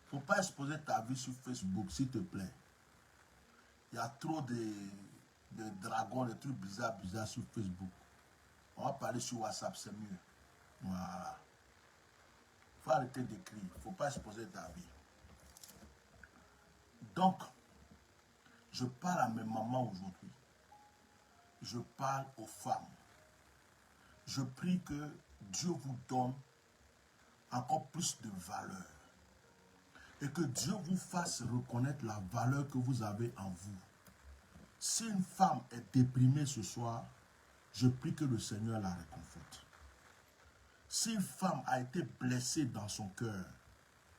faut pas exposer ta vie sur Facebook, s'il te plaît. Il y a trop de dragons, de trucs bizarres sur Facebook. On va parler sur WhatsApp, c'est mieux. Voilà. Il faut arrêter d'écrire. Il ne faut pas exposer ta vie. Donc, je parle à mes mamans aujourd'hui. Je parle aux femmes. Je prie que Dieu vous donne encore plus de valeur. Et que Dieu vous fasse reconnaître la valeur que vous avez en vous. Si une femme est déprimée ce soir, je prie que le Seigneur la réconforte. Si une femme a été blessée dans son cœur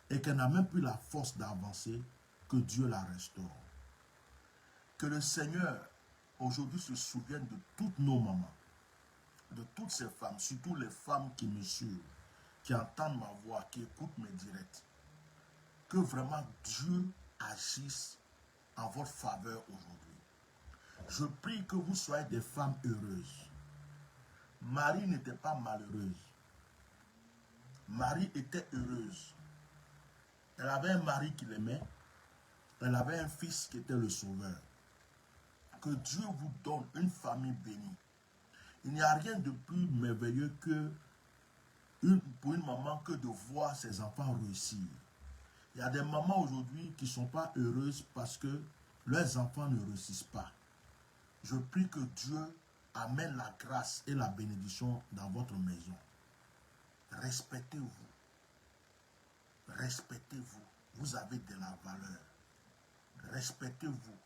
et qu'elle n'a même plus la force d'avancer, que Dieu la restaure. Que le Seigneur aujourd'hui se souvienne de toutes nos mamans, de toutes ces femmes, surtout les femmes qui me suivent, qui entendent ma voix, qui écoutent mes directs. Que vraiment Dieu agisse en votre faveur aujourd'hui. Je prie que vous soyez des femmes heureuses. Marie n'était pas malheureuse. Marie était heureuse. Elle avait un mari qui l'aimait. Elle avait un fils qui était le sauveur. Que Dieu vous donne une famille bénie. Il n'y a rien de plus merveilleux que pour une maman que de voir ses enfants réussir. Il y a des mamans aujourd'hui qui ne sont pas heureuses parce que leurs enfants ne réussissent pas. Je prie que Dieu amène la grâce et la bénédiction dans votre maison. Respectez-vous. Respectez-vous. Vous avez de la valeur. Respectez-vous.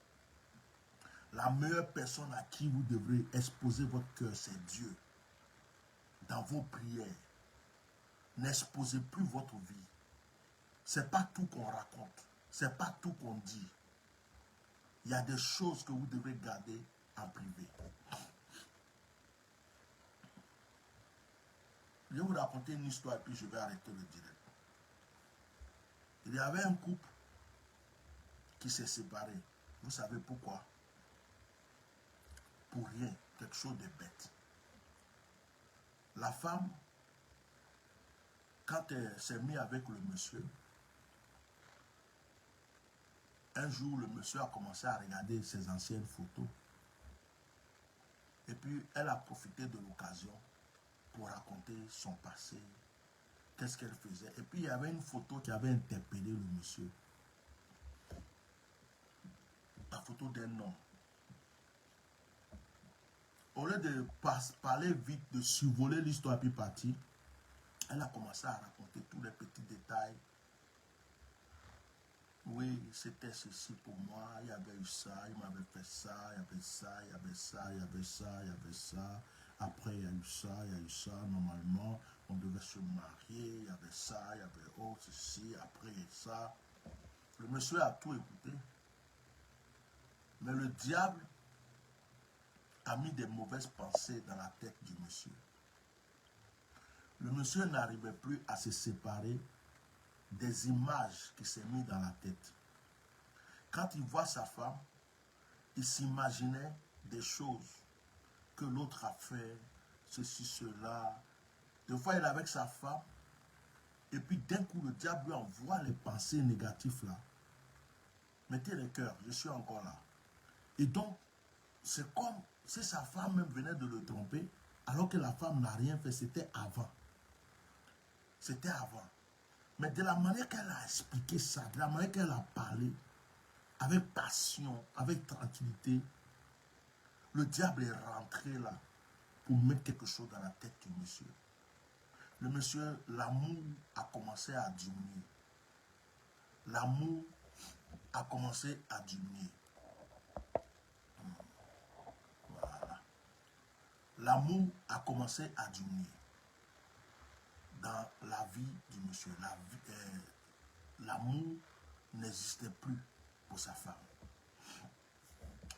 La meilleure personne à qui vous devrez exposer votre cœur, c'est Dieu. Dans vos prières, n'exposez plus votre vie. Ce n'est pas tout qu'on raconte. Ce n'est pas tout qu'on dit. Il y a des choses que vous devrez garder en privé. Je vais vous raconter une histoire et puis je vais arrêter le direct. Il y avait un couple qui s'est séparé. Vous savez pourquoi? Pour rien, quelque chose de bête. La femme, quand elle s'est mise avec le monsieur, un jour, le monsieur a commencé à regarder ses anciennes photos. Et puis, elle a profité de l'occasion pour raconter son passé, qu'est-ce qu'elle faisait. Et puis, il y avait une photo qui avait interpellé le monsieur. La photo d'un homme. Au lieu de parler vite, de survoler l'histoire et puis partir, elle a commencé à raconter tous les petits détails. Oui, c'était ceci pour moi, il y avait eu ça, il m'avait fait ça, il y avait ça, il y avait ça, il y avait ça, il y avait ça. Après, il y a eu ça, il y a eu ça. Normalement, on devait se marier, il y avait ça, il y avait autre, ceci, après ça. Le monsieur a tout écouté. Mais le diable a mis des mauvaises pensées dans la tête du monsieur. Le monsieur n'arrivait plus à se séparer des images qui s'est mis dans la tête. Quand il voit sa femme, il s'imaginait des choses que l'autre a fait, ceci, cela. Des fois, il est avec sa femme, et puis d'un coup, le diable lui envoie les pensées négatives là. Mettez le cœur, je suis encore là. Et donc, c'est comme si sa femme même venait de le tromper, alors que la femme n'a rien fait, c'était avant. C'était avant. Mais de la manière qu'elle a expliqué ça, de la manière qu'elle a parlé, avec passion, avec tranquillité, le diable est rentré là pour mettre quelque chose dans la tête du monsieur. Le monsieur, l'amour a commencé à diminuer. L'amour a commencé à diminuer. Voilà. L'amour a commencé à diminuer dans la vie du monsieur. L'amour n'existait plus pour sa femme.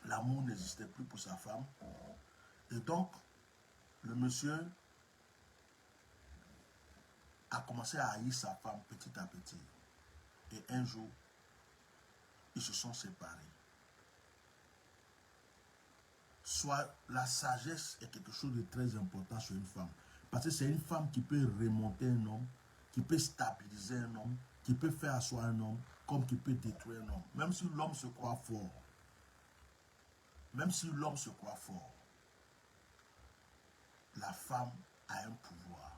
L'amour n'existait plus pour sa femme. Et donc, le monsieur a commencé à haïr sa femme petit à petit. Et un jour, ils se sont séparés. Soit la sagesse est quelque chose de très important sur une femme. Parce que c'est une femme qui peut remonter un homme, qui peut stabiliser un homme, qui peut faire asseoir un homme, comme qui peut détruire un homme. Même si l'homme se croit fort. Même si l'homme se croit fort. La femme a un pouvoir.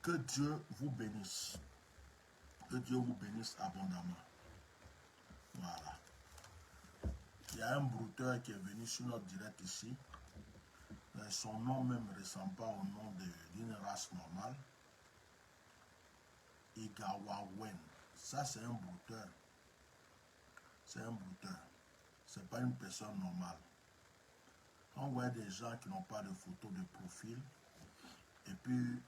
Que Dieu vous bénisse. Que Dieu vous bénisse abondamment. Voilà. Il y a un brouteur qui est venu sur notre direct ici. Son nom même ne ressemble pas au nom d'une race normale. Igawawen. Ça, c'est un brouteur. C'est un brouteur. Ce n'est pas une personne normale. On voit des gens qui n'ont pas de photo de profil et puis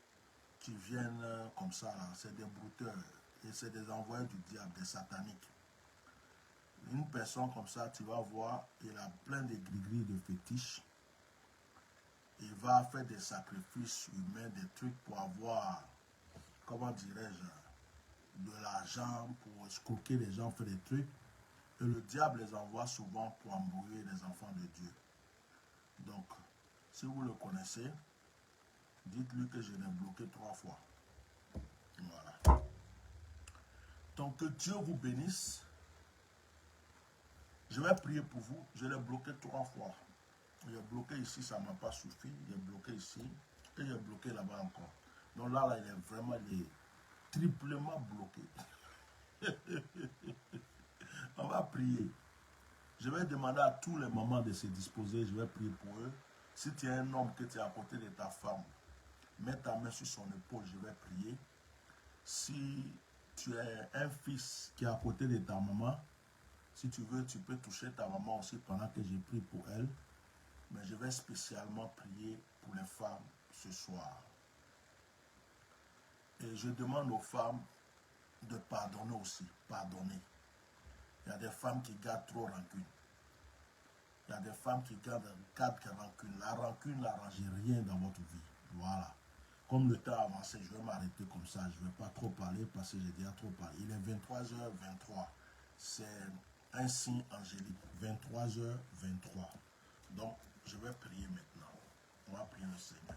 qui viennent comme ça, c'est des brouteurs et c'est des envoyés du diable, des sataniques. Une personne comme ça, tu vas voir, il a plein de gris-gris de fétiches. Il va faire des sacrifices humains, des trucs pour avoir, comment dirais-je, de l'argent, pour escroquer les gens, faire des trucs. Et le diable les envoie souvent pour embrouiller les enfants de Dieu. Donc, si vous le connaissez, dites-lui que je l'ai bloqué 3 fois. Voilà. Donc, que Dieu vous bénisse. Je vais prier pour vous. Je l'ai bloqué 3 fois. J'ai bloqué ici, ça ne m'a pas suffi. J'ai bloqué ici et j'ai bloqué là-bas encore. Donc là, il est vraiment triplement bloqué. On va prier. Je vais demander à tous les mamans de se disposer. Je vais prier pour eux. Si tu es un homme que tu es à côté de ta femme, mets ta main sur son épaule, je vais prier. Si tu es un fils qui est à côté de ta maman, si tu veux, tu peux toucher ta maman aussi pendant que je prie pour elle. Mais je vais spécialement prier pour les femmes ce soir. Et je demande aux femmes de pardonner aussi. Pardonner. Il y a des femmes qui gardent trop rancune. Il y a des femmes qui gardent rancune. La rancune n'arrange rien dans votre vie. Voilà. Comme le temps a avancé, je vais m'arrêter comme ça. Je ne vais pas trop parler parce que j'ai déjà trop parlé. Il est 23h23. C'est un signe angélique. 23h23. Donc, je vais prier maintenant. On va prier le Seigneur.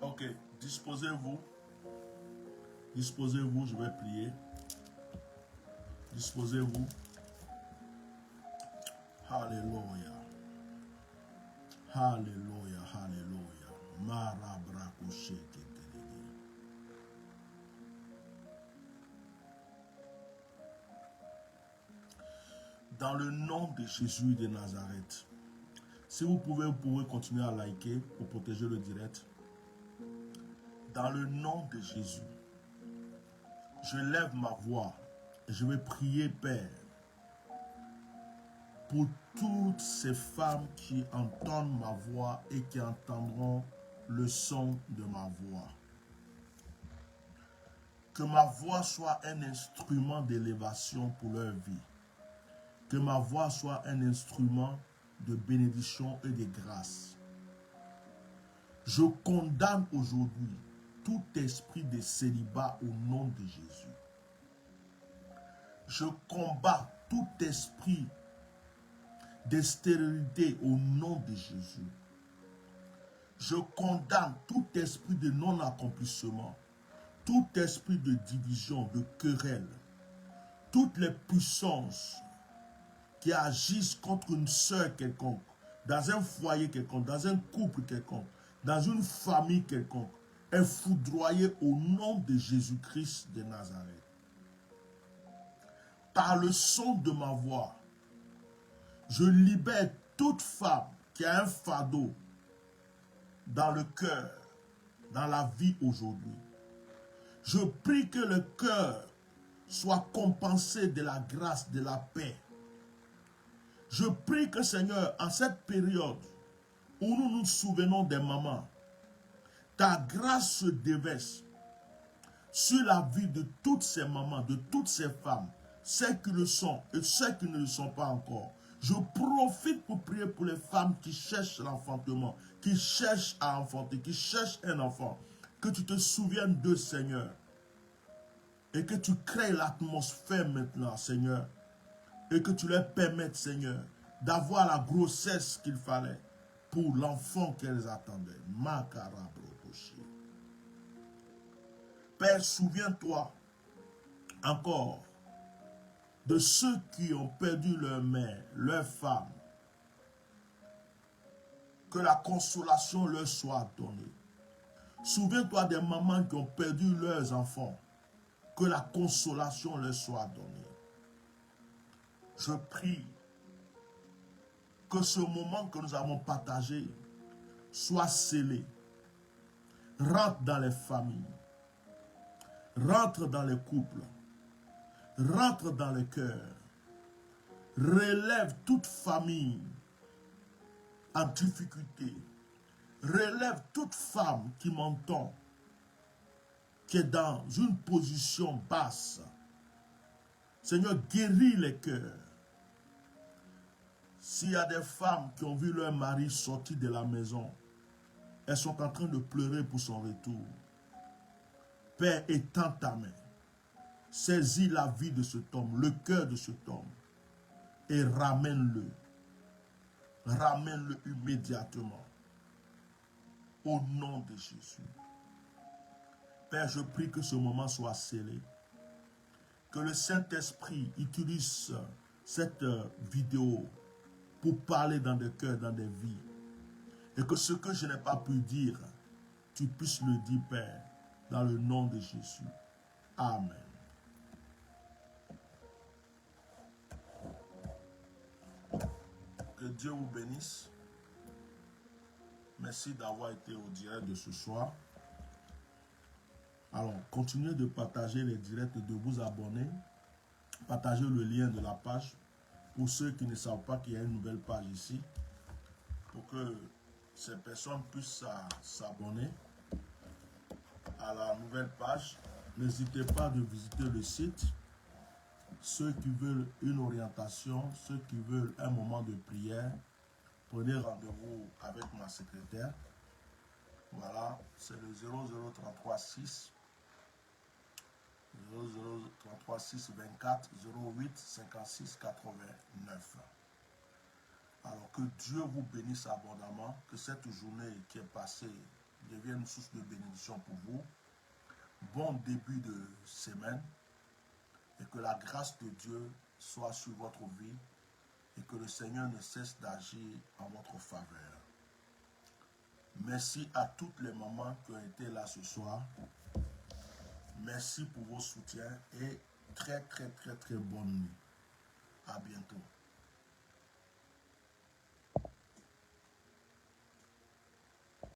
Ok, disposez-vous. Disposez-vous, je vais prier. Disposez-vous. Alléluia. Alléluia, alléluia. Dans le nom de Jésus de Nazareth, si vous pouvez continuer à liker pour protéger le direct. Dans le nom de Jésus, je lève ma voix et je vais prier, Père, pour toutes ces femmes qui entendent ma voix et qui entendront le son de ma voix. Que ma voix soit un instrument d'élévation pour leur vie. Que ma voix soit un instrument de bénédiction et de grâce. Je condamne aujourd'hui tout esprit de célibat au nom de Jésus. Je combats tout esprit de stérilité au nom de Jésus. Je condamne tout esprit de non-accomplissement, tout esprit de division, de querelle, toutes les puissances qui agissent contre une sœur quelconque, dans un foyer quelconque, dans un couple quelconque, dans une famille quelconque, est foudroyée au nom de Jésus-Christ de Nazareth. Par le son de ma voix, je libère toute femme qui a un fardeau dans le cœur, dans la vie aujourd'hui. Je prie que le cœur soit compensé de la grâce, de la paix. Je prie que, Seigneur, en cette période où nous nous souvenons des mamans, ta grâce se déverse sur la vie de toutes ces mamans, de toutes ces femmes, celles qui le sont et celles qui ne le sont pas encore. Je profite pour prier pour les femmes qui cherchent l'enfantement, qui cherchent à enfanter, qui cherchent un enfant. Que tu te souviennes d'eux, Seigneur, et que tu crées l'atmosphère maintenant, Seigneur, et que tu leur permettes, Seigneur, d'avoir la grossesse qu'il fallait pour l'enfant qu'elles attendaient. Père, souviens-toi encore de ceux qui ont perdu leur mère, leur femme. Que la consolation leur soit donnée. Souviens-toi des mamans qui ont perdu leurs enfants. Que la consolation leur soit donnée. Je prie que ce moment que nous avons partagé soit scellé. Rentre dans les familles. Rentre dans les couples. Rentre dans le cœur. Relève toute famille en difficulté. Relève toute femme qui m'entend, qui est dans une position basse. Seigneur, guéris les cœurs. S'il y a des femmes qui ont vu leur mari sortir de la maison, elles sont en train de pleurer pour son retour. Père, étends ta main. Saisis la vie de cet homme, le cœur de cet homme, et ramène-le. Ramène-le immédiatement. Au nom de Jésus. Père, je prie que ce moment soit scellé. Que le Saint-Esprit utilise cette vidéo pour parler dans des cœurs, dans des vies. Et que ce que je n'ai pas pu dire, tu puisses le dire, Père, dans le nom de Jésus. Amen. Que Dieu vous bénisse. Merci d'avoir été au direct de ce soir. Alors, continuez de partager les directs, de vous abonner. Partagez le lien de la page pour ceux qui ne savent pas qu'il y a une nouvelle page ici. Pour que ces personnes puissent s'abonner à la nouvelle page. N'hésitez pas de visiter le site. Ceux qui veulent une orientation, ceux qui veulent un moment de prière, prenez rendez-vous avec ma secrétaire. Voilà, c'est le 00336 00336 24 08 56 89. Alors que Dieu vous bénisse abondamment, que cette journée qui est passée devienne une source de bénédiction pour vous. Bon début de semaine et que la grâce de Dieu soit sur votre vie et que le Seigneur ne cesse d'agir en votre faveur. Merci à toutes les mamans qui ont été là ce soir. Merci pour vos soutiens et très bonne nuit. À bientôt.